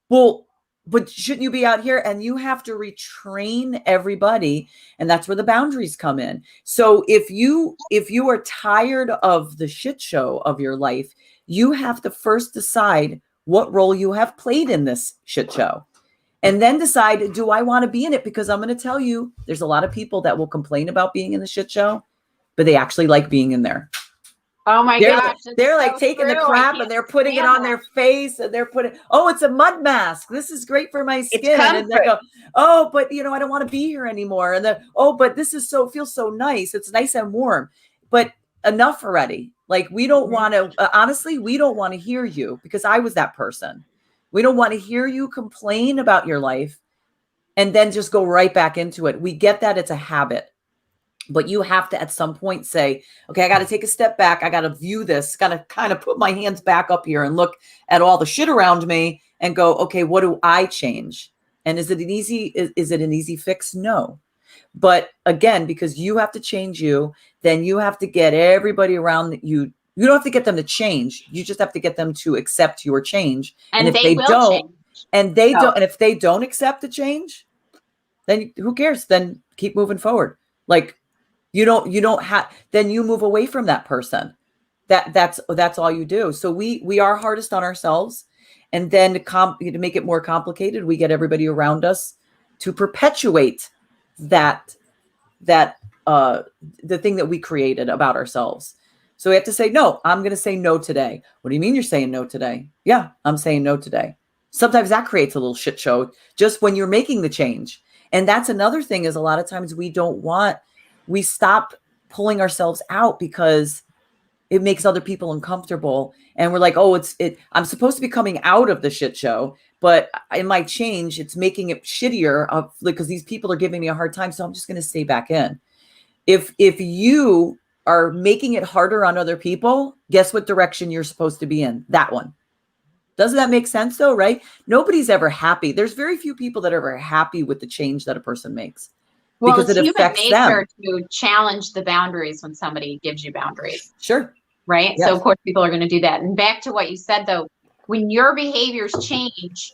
Well, but shouldn't you be out here? And you have to retrain everybody. And that's where the boundaries come in. So if you are tired of the shit show of your life, you have to first decide what role you have played in this shit show. And then decide, do I want to be in it? Because I'm going to tell you, there's a lot of people that will complain about being in the shit show, but they actually like being in there. Oh my gosh. They're like taking the crap and they're putting it on their face and they're putting, oh, it's a mud mask. This is great for my skin. And they go, oh, but I don't want to be here anymore. And then, oh, but this is feels so nice. It's nice and warm, but enough already. Like we don't want to, honestly, we don't want to hear you because I was that person. We don't want to hear you complain about your life and then just go right back into it. We get that it's a habit. But you have to at some point say, okay, I got to take a step back. I got to view this, got to kind of put my hands back up here and look at all the shit around me and go, okay, what do I change? And is it an easy fix? No. But again, because you have to change you, then you have to get everybody around you. You don't have to get them to change. You just have to get them to accept your change. And if they will change. And if they don't accept the change, then who cares? Then keep moving forward. Like, you don't have, then you move away from that person. That's all you do. So we are hardest on ourselves. And then to make it more complicated, we get everybody around us to perpetuate that the thing that we created about ourselves. So we have to say, no, I'm going to say no today. What do you mean you're saying no today? Yeah, I'm saying no today. Sometimes that creates a little shit show just when you're making the change. And that's another thing, is a lot of times we stop pulling ourselves out because it makes other people uncomfortable. And we're like, oh, I'm supposed to be coming out of the shit show, but in my change, it's making it shittier because these people are giving me a hard time. So I'm just going to stay back in. If you are making it harder on other people, guess what direction you're supposed to be in? That one. Doesn't that make sense though, right? Nobody's ever happy. There's very few people that are ever happy with the change that a person makes. Well, because it's it human affects nature them. to challenge the boundaries when somebody gives you boundaries. Sure. Right. Yes. So of course people are going to do that. And back to what you said though, when your behaviors change,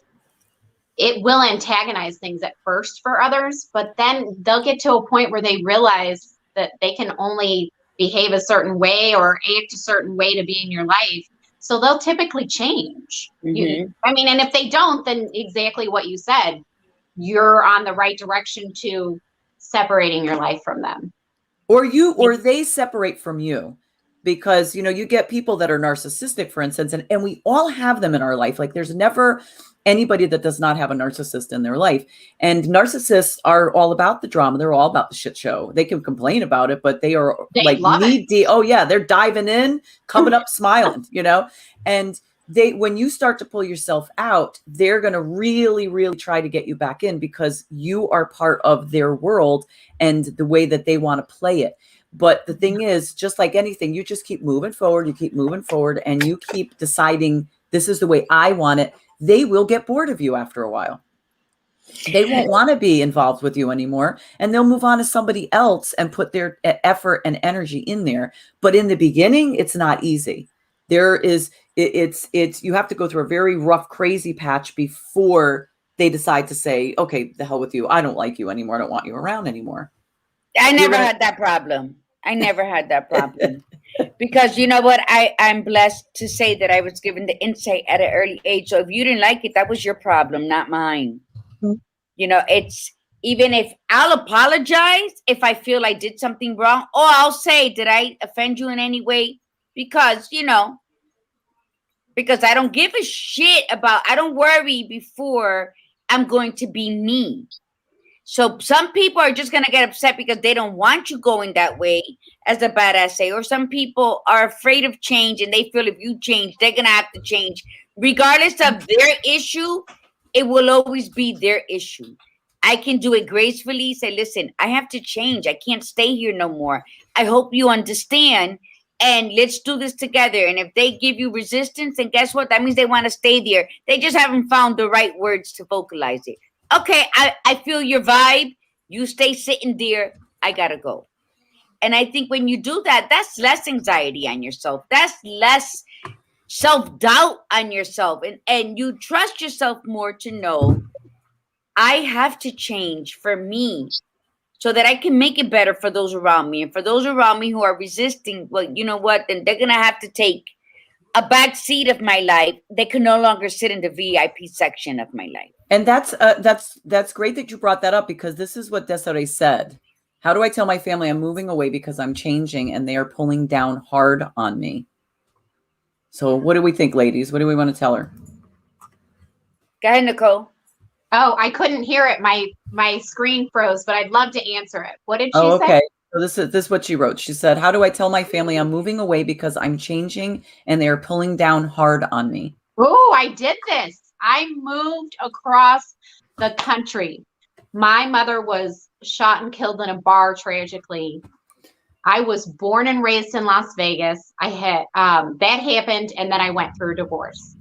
it will antagonize things at first for others, but then they'll get to a point where they realize that they can only behave a certain way or act a certain way to be in your life. So they'll typically change. Mm-hmm. And if they don't, then exactly what you said, you're on the right direction to separating your life from them. Or they separate from you. Because, you get people that are narcissistic, for instance, and we all have them in our life. Like, there's never anybody that does not have a narcissist in their life. And narcissists are all about the drama. They're all about the shit show. They can complain about it, but they are knee deep. Oh yeah, they're diving in, coming up, smiling, and when you start to pull yourself out, they're going to really, really try to get you back in because you are part of their world and the way that they want to play it. But the thing is, just like anything, you just keep moving forward, and you keep deciding this is the way I want it. They will get bored of you after a while. They won't want to be involved with you anymore, and they'll move on to somebody else and put their effort and energy in there. But in the beginning, it's not easy. You have to go through a very rough, crazy patch before they decide to say, okay, the hell with you. I don't like you anymore. I don't want you around anymore. I never had that problem. Because you know what? I'm blessed to say that I was given the insight at an early age. So if you didn't like it, that was your problem, not mine. Mm-hmm. It's even if I'll apologize if I feel I did something wrong, or I'll say, did I offend you in any way? Because, because I don't give a shit I don't worry before I'm going to be me. So some people are just going to get upset because they don't want you going that way, as a badass say. Or some people are afraid of change and they feel if you change, they're going to have to change. Regardless of their issue, it will always be their issue. I can do it gracefully, say, listen, I have to change. I can't stay here no more. I hope you understand, and let's do this together. And if they give you resistance, then guess what? That means they want to stay there. They just haven't found the right words to vocalize it. Okay, I feel your vibe. You stay sitting there. I gotta go. And I think when you do that, that's less anxiety on yourself. That's less self-doubt on yourself. And you trust yourself more to know I have to change for me so that I can make it better for those around me. And for those around me who are resisting, well, you know what? Then they're gonna have to take a back seat of my life. They can no longer sit in the VIP section of my life. And that's great that you brought that up, because this is what Desiree said. How do I tell my family I'm moving away because I'm changing and they are pulling down hard on me? So what do we think, ladies? What do we want to tell her? Go ahead, Nicole. Oh, I couldn't hear it. My screen froze, but I'd love to answer it. What did she say? Okay. So this is what she wrote. She said, how do I tell my family I'm moving away because I'm changing and they're pulling down hard on me? Oh, I did this. I moved across the country. My mother was shot and killed in a bar, tragically. I was born and raised in Las Vegas. I had that happened, and then I went through a divorce.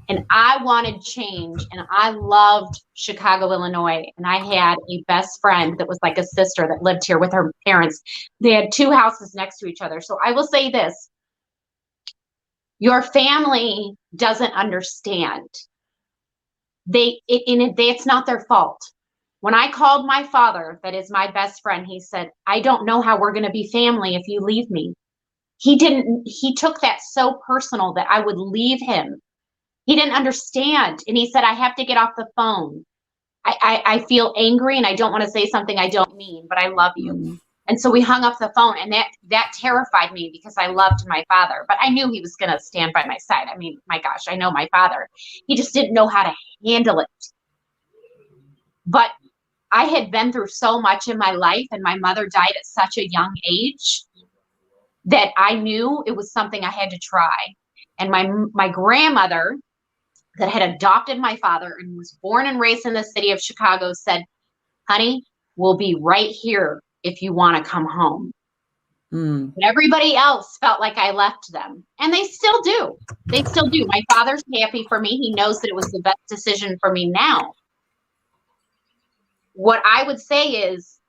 And I wanted change, and I loved Chicago, Illinois. And I had a best friend that was like a sister that lived here with her parents. They had 2 houses next to each other. So I will say this. Your family doesn't understand. It's not their fault. When I called my father, that is my best friend, he said, I don't know how we're going to be family if you leave me. He took that so personal that I would leave him. He didn't understand. And he said, I have to get off the phone. I feel angry and I don't want to say something I don't mean, but I love you. Mm-hmm. And so we hung up the phone, and that terrified me because I loved my father, but I knew he was going to stand by my side. I mean, my gosh, I know my father. He just didn't know how to handle it. But I had been through so much in my life, and my mother died at such a young age that I knew it was something I had to try. And my grandmother that had adopted my father and was born and raised in the city of Chicago said, honey, we'll be right here if you want to come home. Mm. And everybody else felt like I left them. And they still do. They still do. My father's happy for me. He knows that it was the best decision for me now. What I would say is,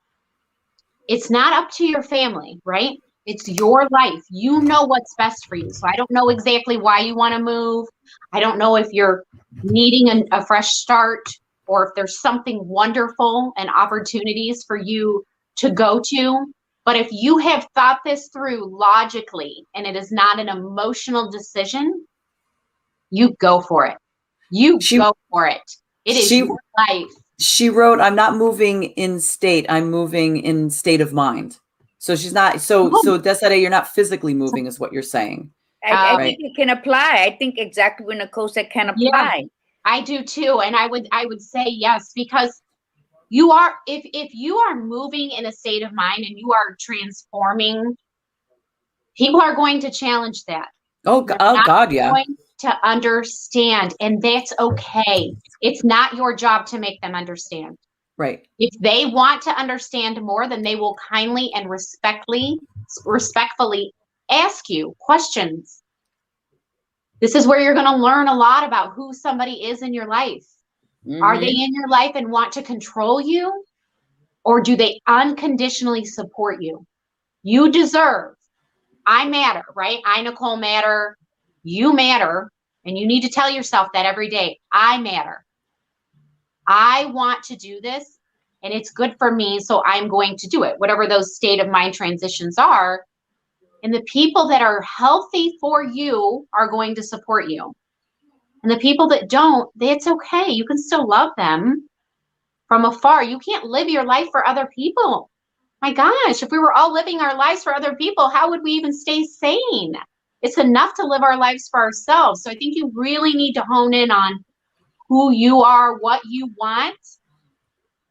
it's not up to your family, right? It's your life. You know what's best for you. So I don't know exactly why you want to move. I don't know if you're needing a fresh start, or if there's something wonderful and opportunities for you to go to. But if you have thought this through logically and it is not an emotional decision, you go for it. Go for it. It is your life. She wrote, I'm not moving in state. I'm moving in state of mind. So she's not, so Desiree, you're not physically moving is what you're saying. I think it can apply. I think exactly what Nicole said can apply. Yeah, I do too. And I would say yes, because you are, if you are moving in a state of mind and you are transforming, people are going to challenge that. Oh God, yeah. Going to understand, and that's okay. It's not your job to make them understand. Right. If they want to understand more, then they will kindly and respectfully ask you questions. This is where you're going to learn a lot about who somebody is in your life. Mm-hmm. Are they in your life and want to control you? Or do they unconditionally support you? You deserve. I matter, right? I, Nicole, matter. You matter. And you need to tell yourself that every day. I matter. I want to do this, and it's good for me, so I'm going to do it. Whatever those state of mind transitions are. And the people that are healthy for you are going to support you. And the people that don't, it's okay. You can still love them from afar. You can't live your life for other people. My gosh, if we were all living our lives for other people, how would we even stay sane? It's enough to live our lives for ourselves. So I think you really need to hone in on who you are, what you want,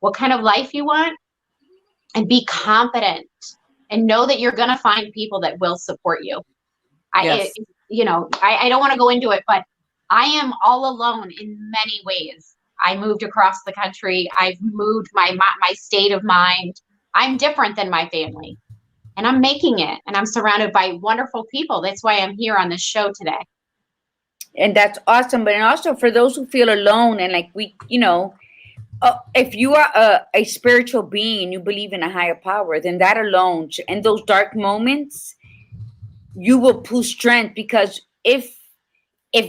what kind of life you want, and be confident and know that you're going to find people that will support you. Yes. I don't want to go into it, but I am all alone in many ways. I moved across the country. I've moved my state of mind. I'm different than my family, and I'm making it, and I'm surrounded by wonderful people. That's why I'm here on this show today. And that's awesome. But also for those who feel alone, and like if you are a spiritual being, you believe in a higher power, then that alone, in those dark moments, you will pull strength, because if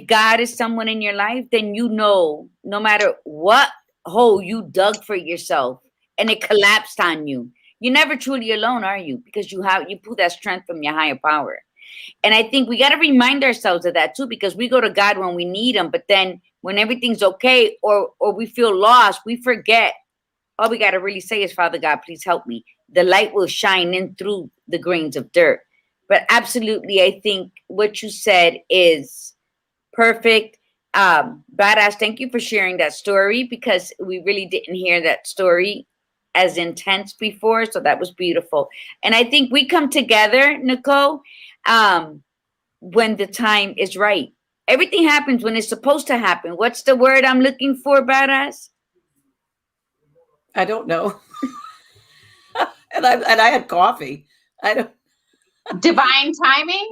God is someone in your life, then no matter what hole you dug for yourself and it collapsed on you, you're never truly alone, are you? Because you pull that strength from your higher power. And I think we got to remind ourselves of that too, because we go to God when we need him, but then when everything's okay or we feel lost, we forget. All we got to really say is, Father God, please help me. The light will shine in through the grains of dirt. But absolutely, I think what you said is perfect. Badass, thank you for sharing that story, because we really didn't hear that story as intense before. So that was beautiful. And I think we come together, Nicole, when the time is right. Everything happens when it's supposed to happen. What's the word I'm looking for, Badass? I don't know. and I had coffee. I don't. Divine timing.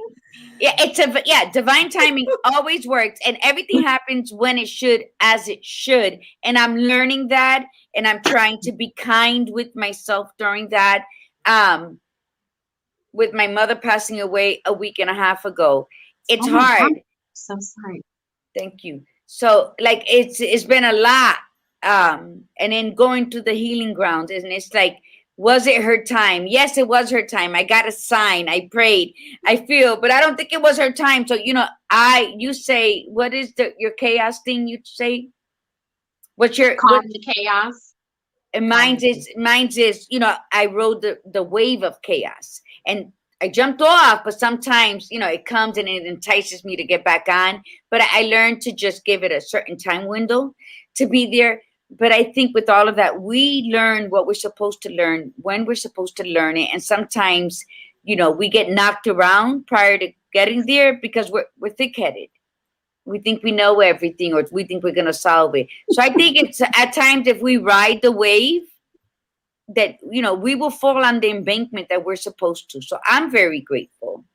Yeah, divine timing always works, and everything happens when it should, as it should. And I'm learning that, and I'm trying to be kind with myself during that. With my mother passing away a week and a half ago, it's hard. So sorry. Thank you. So like it's been a lot. And then going to the healing grounds, and it's like, was it her time? Yes, it was her time. I got a sign. I prayed. I feel, but I don't think it was her time. So, you say, what is your chaos thing you say? What's your the chaos? And mine's is, I rode the wave of chaos, and I jumped off, but sometimes, it comes and it entices me to get back on. But I learned to just give it a certain time window to be there. But I think with all of that, we learn what we're supposed to learn when we're supposed to learn it. And sometimes, we get knocked around prior to getting there because we're thick-headed. We think we know everything, or we think we're going to solve it. So I think it's at times, if we ride the wave, that, we will fall on the embankment that we're supposed to. So I'm very grateful.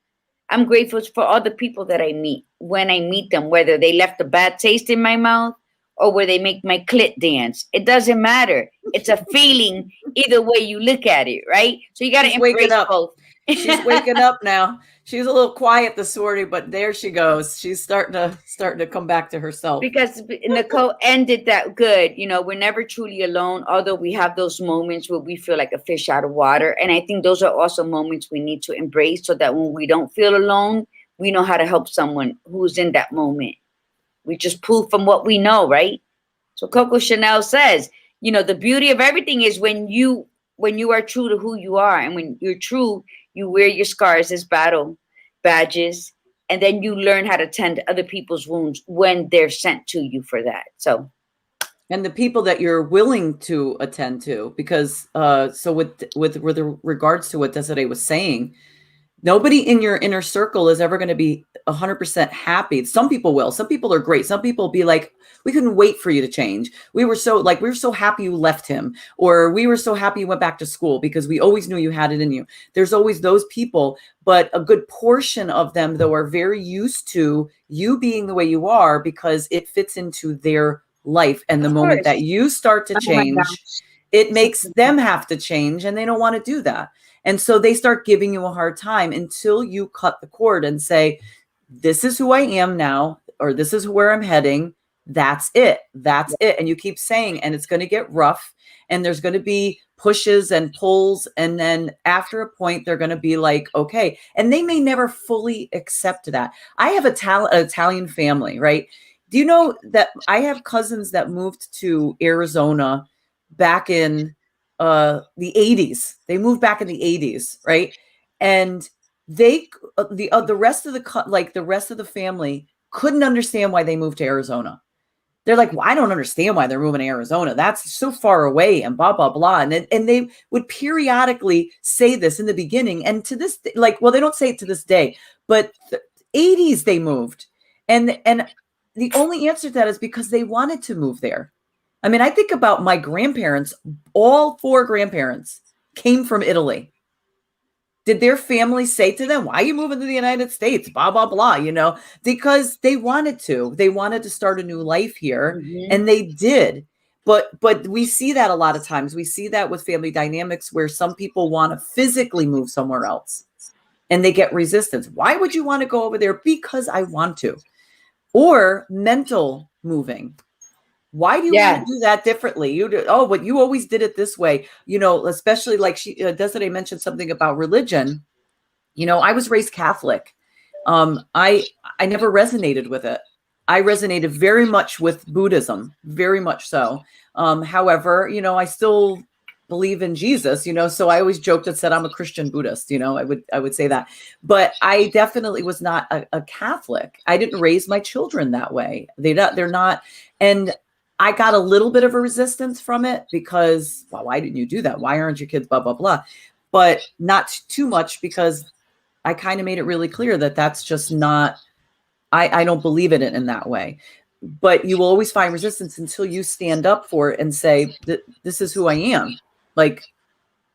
I'm grateful for all the people that I meet when I meet them, whether they left a bad taste in my mouth or where they make my clit dance. It doesn't matter. It's a feeling either way you look at it, right? So you got to embrace both. She's waking up now. She's a little quiet this morning, but there she goes. She's starting to come back to herself. Because Nicole ended that good. We're never truly alone, although we have those moments where we feel like a fish out of water. And I think those are also moments we need to embrace, so that when we don't feel alone, we know how to help someone who's in that moment. We just pull from what we know, right? So Coco Chanel says, the beauty of everything is when you are true to who you are. And when you're true, you wear your scars as battle badges, and then you learn how to tend to other people's wounds when they're sent to you for that. So, and the people that you're willing to attend to, because so with regards to what Desiree was saying, nobody in your inner circle is ever going to be 100% happy. Some people will. Some people are great. Some people will be like, we couldn't wait for you to change. We were so happy you left him, or we were so happy you went back to school because we always knew you had it in you. There's always those people, but a good portion of them, though, are very used to you being the way you are because it fits into their life. And the moment that you start to change, it makes them have to change, and they don't want to do that. And so they start giving you a hard time until you cut the cord and say, this is who I am now, or this is where I'm heading. That's it. That's it. And you keep saying, and it's going to get rough, and there's going to be pushes and pulls. And then after a point, they're going to be like, okay. And they may never fully accept that. I have an Italian family, right? Do you know that I have cousins that moved to Arizona back in the 80s? They moved back in the 80s, right? And the rest of the rest of the family couldn't understand why they moved to Arizona. They're like, well, I don't understand why they're moving to Arizona. That's so far away, and blah, blah, blah. And they would periodically say this in the beginning. And to this, they don't say it to this day, but the 80s they moved. And the only answer to that is because they wanted to move there. I mean, I think about my grandparents, all 4 grandparents came from Italy. Did their family say to them, why are you moving to the United States? Blah, blah, blah, because they wanted to start a new life here. Mm-hmm. And they did. But we see that a lot of times. We see that with family dynamics where some people want to physically move somewhere else and they get resistance. Why would you want to go over there? Because I want to. Or mental moving. Why do you want to do that differently? But you always did it this way, especially like Desiree mentioned something about religion. I was raised Catholic. I never resonated with it. I resonated very much with Buddhism, very much so. However, I still believe in Jesus, so I always joked and said I'm a Christian Buddhist, I would say that. But I definitely was not a Catholic. I didn't raise my children that way. They're not. And I got a little bit of a resistance from it because, well, why didn't you do that? Why aren't your kids blah, blah, blah? But not too much, because I kind of made it really clear that that's just not, I don't believe in it in that way. But you will always find resistance until you stand up for it and say, this is who I am. Like,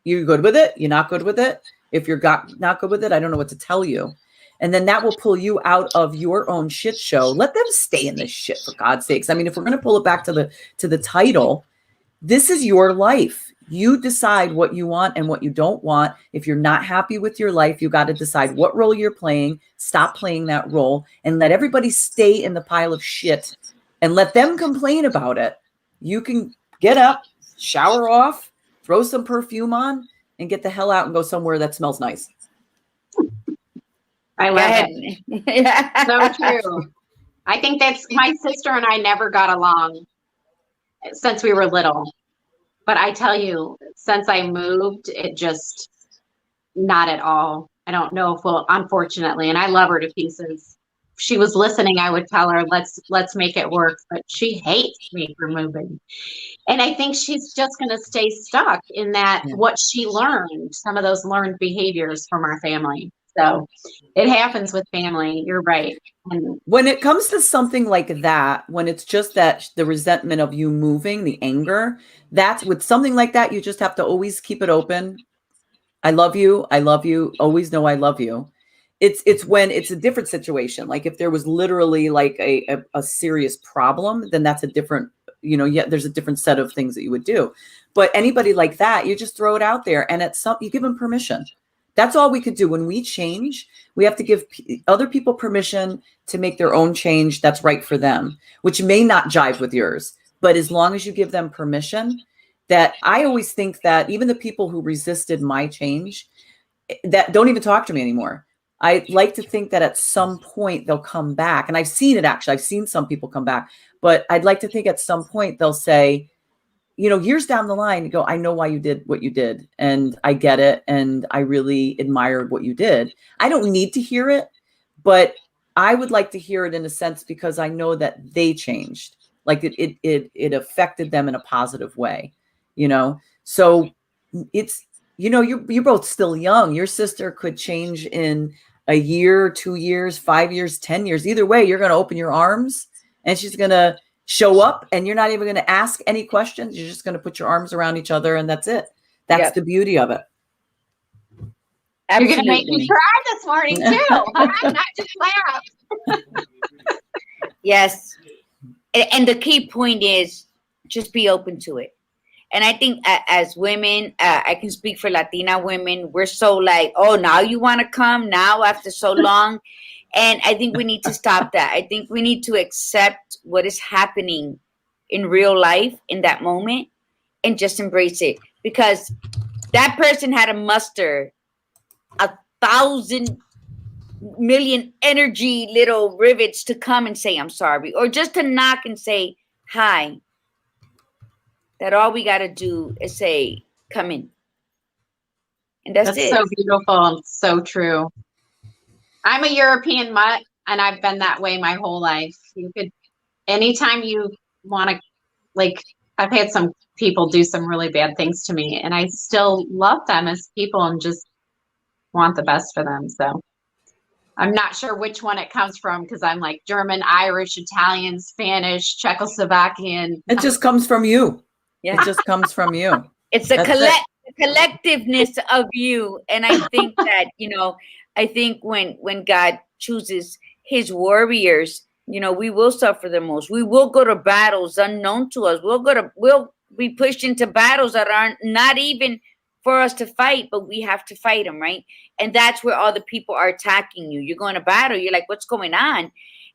you're good with it. You're not good with it. If you're not good with it, I don't know what to tell you. And then that will pull you out of your own shit show. Let them stay in this shit, for God's sakes. I mean, if we're going to pull it back to the title, this is your life. You decide what you want and what you don't want. If you're not happy with your life, you got to decide what role you're playing, stop playing that role, and let everybody stay in the pile of shit and let them complain about it. You can get up, shower off, throw some perfume on, and get the hell out and go somewhere that smells nice. I love it. So true. I think that's, my sister and I never got along since we were little. But I tell you, since I moved, it just, not at all. I don't know if we'll, unfortunately, and I love her to pieces. If she was listening, I would tell her, let's make it work. But she hates me for moving. And I think she's just going to stay stuck in that, what she learned, some of those learned behaviors from our family. So it happens with family. You're right. And when it comes to something like that, when it's just that the resentment of you moving, the anger, that's with something like that, you just have to always keep it open. I love you. I love you. Always know I love you. It's when it's a different situation. Like if there was literally like a serious problem, then that's a different, there's a different set of things that you would do. But anybody like that, you just throw it out there and you give them permission. That's all we could do. When we change, we have to give other people permission to make their own change that's right for them, which may not jive with yours. But as long as you give them permission, that I always think that even the people who resisted my change, that don't even talk to me anymore. I like to think that at some point they'll come back. And I've seen it, actually. I've seen some people come back. But I'd like to think at some point they'll say, years down the line, you go, I know why you did what you did. And I get it. And I really admired what you did. I don't need to hear it, but I would like to hear it in a sense because I know that they changed. Like it affected them in a positive way, So it's, you're both still young. Your sister could change in a year, 2 years, 5 years, 10 years. Either way, you're going to open your arms and she's going to show up and you're not even going to ask any questions. You're just going to put your arms around each other and that's it. That's the beauty of it. Absolutely. You're going to make me cry this morning too. I'm not just laugh. Yes. And the key point is just be open to it. And I think as women, I can speak for Latina women. We're so like, oh, now you want to come now after so long. And I think we need to stop that. I think we need to accept what is happening in real life in that moment and just embrace it. Because that person had to muster 1,000 million energy little rivets to come and say, I'm sorry. Or just to knock and say, hi. That all we got to do is say, come in. And that's it. So beautiful and so true. I'm a European mutt, and I've been that way my whole life. Anytime you want to, like, I've had some people do some really bad things to me, and I still love them as people and just want the best for them. So I'm not sure which one it comes from because I'm like German, Irish, Italian, Spanish, Czechoslovakian. It just comes from you. Yeah. It just comes from you. It's the collectiveness of you. And I think that, I think when God chooses his warriors, we will suffer the most. We will go to battles unknown to us. We'll be pushed into battles that aren't not even for us to fight, but we have to fight them, right? And that's where all the people are attacking you. You're going to battle. You're like, what's going on?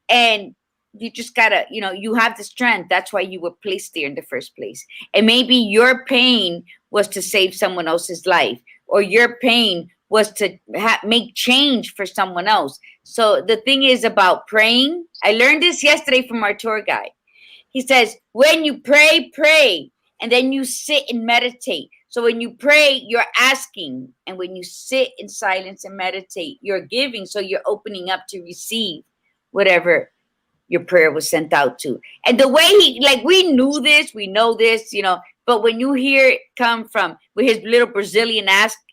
And you just gotta, you have the strength. That's why you were placed there in the first place. And maybe your pain was to save someone else's life, or your pain was to make change for someone else. So the thing is about praying. I learned this yesterday from our tour guide. He says, when you pray, pray, and then you sit and meditate. So when you pray, you're asking. And when you sit in silence and meditate, you're giving. So you're opening up to receive whatever your prayer was sent out to. And the way we knew this, we know this, but when you hear it come from with his little Brazilian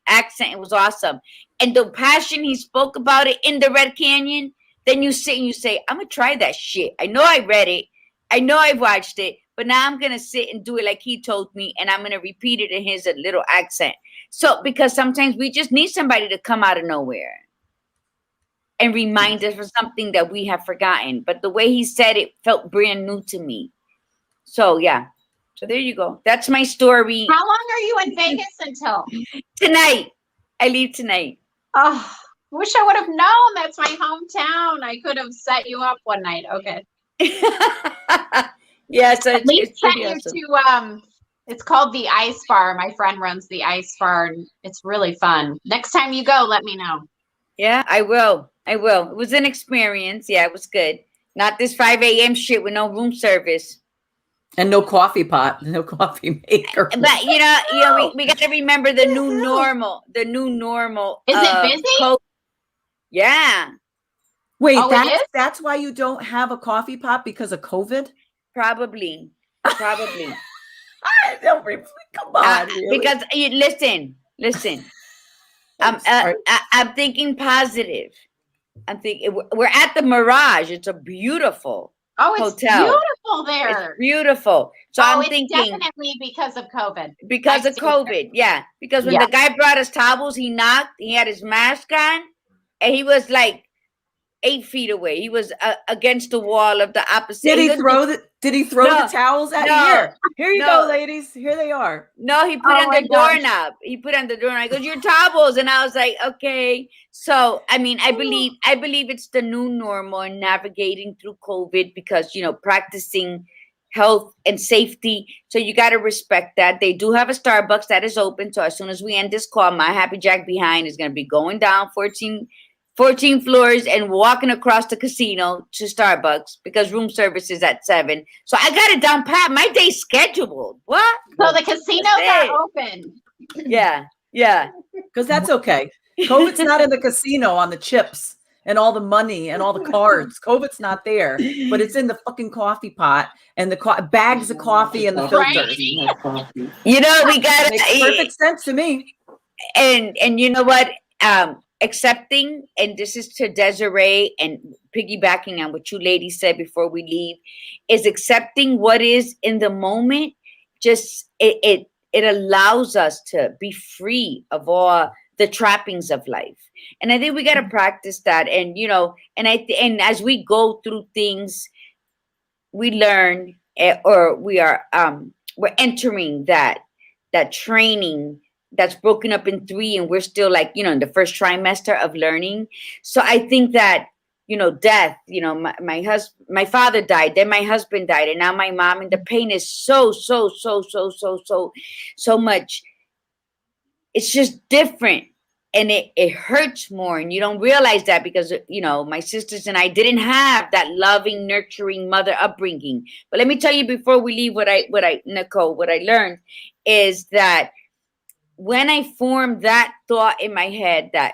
accent, it was awesome. And the passion he spoke about it in the Red Canyon, then you sit and you say, I'm going to try that shit. I know I read it. I know I've watched it, but now I'm going to sit and do it like he told me. And I'm going to repeat it in his little accent. So, because sometimes we just need somebody to come out of nowhere and remind us of something that we have forgotten. But the way he said it felt brand new to me. So, yeah. So there you go. That's my story. How long are you in Vegas until? Tonight. I leave tonight. Oh, wish I would have known. That's my hometown. I could have set you up one night. Okay. Yeah, so at least it's send pretty you awesome. to it's called the Ice Bar. My friend runs the Ice Bar, and it's really fun. Next time you go, let me know. Yeah, I will. It was an experience. Yeah, it was good. Not this 5 a.m. shit with no room service. And no coffee pot, no coffee maker. But we got to remember the new normal. The new normal. Is it busy? Yeah. Wait, that's why you don't have a coffee pot, because of COVID? Probably. I don't come on. Really? Because listen. I'm thinking positive. I'm thinking we're at the Mirage. It's a beautiful hotel. Beautiful there. It's beautiful. So I'm thinking definitely because of COVID. Because of COVID, yeah. Because when the guy brought us towels, he knocked. He had his mask on, and he was like 8 feet away. He was against the wall of the opposite. Did he throw the towels at you? Here you go, ladies. Here they are. No, he put on the doorknob. He put on the doorknob. He goes, "Your towels," and I was like, "Okay." So, I mean, I believe it's the new normal and navigating through COVID, because practicing health and safety. So you got to respect that. They do have a Starbucks that is open. So as soon as we end this call, my Happy Jack behind is going to be going down 14 floors and walking across the casino to Starbucks, because room service is at 7. So I got it down pat. My day's scheduled. What? So the casinos are open. Yeah. Because that's okay. COVID's not in the casino on the chips and all the money and all the cards. COVID's not there, but it's in the fucking coffee pot and the bags of coffee and the filters. We got makes perfect sense to me. And you know what? Accepting, and this is to Desiree, and piggybacking on what you ladies said before we leave, is accepting what is in the moment. Just it allows us to be free of all the trappings of life. And I think we got to practice that. And and as we go through things, we learn, or we're entering that training that's broken up in 3, and we're still in the first trimester of learning. So I think that death, my father died, then my husband died, and now my mom, and the pain is so much. It's just different, and it hurts more, and you don't realize that, because my sisters and I didn't have that loving, nurturing mother upbringing. But let me tell you, before we leave, Nicole, what I learned is that when I formed that thought in my head that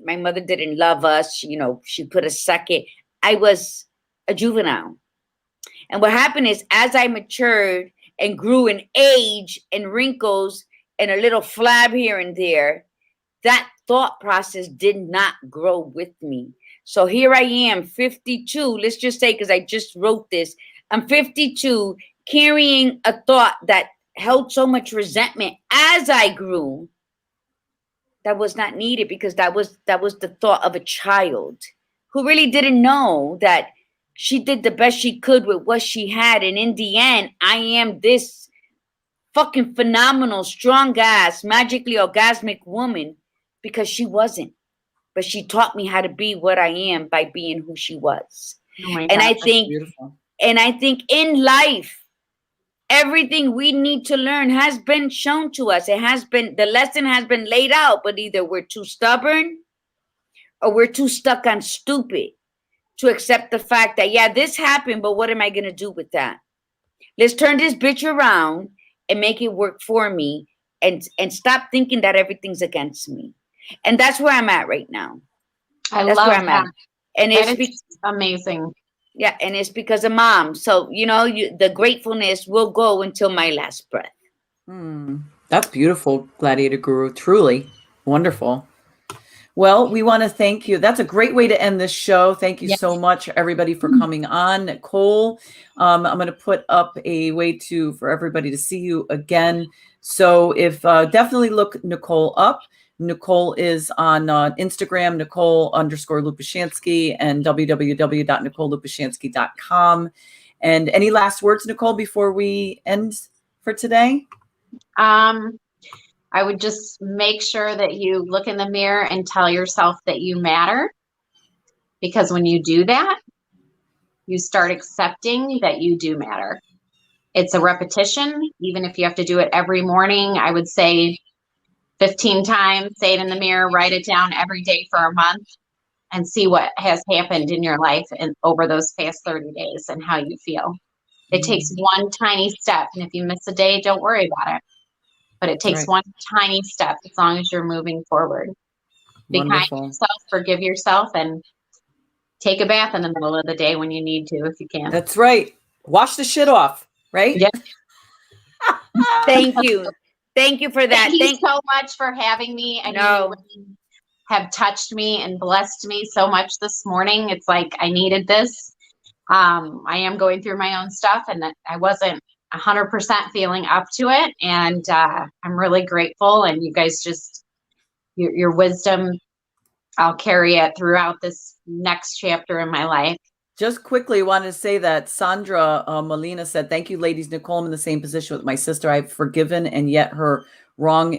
my mother didn't love us, she put us second, I was a juvenile. And what happened is, as I matured and grew in age and wrinkles and a little flab here and there, that thought process did not grow with me. So here I am, 52, let's just say, because I just wrote this, I'm 52, carrying a thought that held so much resentment as I grew, that was not needed, because that was the thought of a child who really didn't know that she did the best she could with what she had. And in the end, I am this fucking phenomenal, strong ass, magically orgasmic woman, because she wasn't. But she taught me how to be what I am by being who she was. Oh my God, I think in life, everything we need to learn has been shown to us. The lesson has been laid out, but either we're too stubborn or we're too stuck on stupid to accept the fact that, yeah, this happened, but what am I going to do with that? Let's turn this bitch around and make it work for me, and stop thinking that everything's against me. And that's where I'm at right now. That's where I'm at. And it's amazing. Yeah, and it's because of Mom. So, the gratefulness will go until my last breath. That's beautiful, Gladiator Guru. Truly wonderful. Well, we want to thank you. That's a great way to end this show. Thank you so much, everybody, for coming on. Nicole, I'm going to put up a way for everybody to see you again. So if definitely look Nicole up. Nicole is on Instagram, Nicole_Lupushansky, and www.NicoleLupushansky.com. And any last words, Nicole, before we end for today? I would just make sure that you look in the mirror and tell yourself that you matter. Because when you do that, you start accepting that you do matter. It's a repetition. Even if you have to do it every morning, I would say 15 times, say it in the mirror, write it down every day for a month, and see what has happened in your life and over those past 30 days and how you feel. It takes one tiny step. And if you miss a day, don't worry about it. But it takes one tiny step as long as you're moving forward. Be kind to yourself, forgive yourself, and take a bath in the middle of the day when you need to, if you can. That's right. Wash the shit off, right? Yeah. Thank you. Thank you for that. Thank you so much for having me. I know you have touched me and blessed me so much this morning. It's like I needed this. I am going through my own stuff, and I wasn't 100% feeling up to it, and I'm really grateful. And you guys just your wisdom, I'll carry it throughout this next chapter in my life. Just quickly wanted to say that Sandra Molina said, "Thank you, ladies. Nicole, I'm in the same position with my sister. I've forgiven, and yet her wrong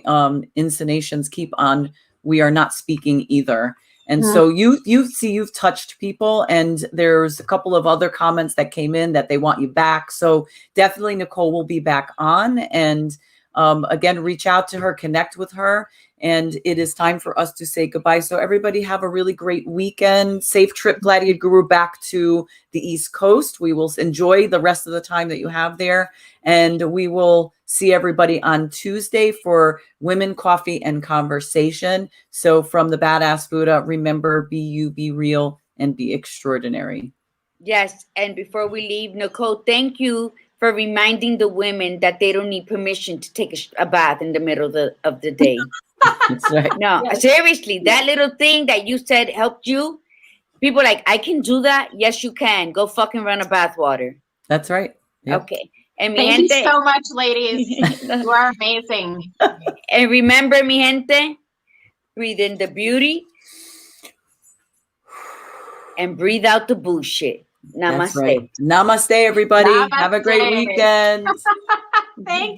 insinuations keep on. We are not speaking either." And so you've touched people, and there's a couple of other comments that came in that they want you back. So definitely Nicole will be back on, and again, reach out to her, connect with her, and it is time for us to say goodbye. So everybody have a really great weekend. Safe trip, Gladiator Guru, back to the East Coast. We will enjoy the rest of the time that you have there, and we will see everybody on Tuesday for Women, Coffee, and Conversation. So from the Badass Buddha, remember, be you, be real, and be extraordinary. Yes, and before we leave, Nicole, thank you for reminding the women that they don't need permission to take a bath in the middle of the day. That's right. No, seriously, that little thing that you said helped you. People are like, I can do that. Yes, you can. Go fucking run a bath water. That's right. Yep. Okay. And thank you so much, ladies. You are amazing. And remember, mi gente, breathe in the beauty and breathe out the bullshit. Namaste. That's right. Namaste, everybody. Namaste. Have a great weekend. Thank you.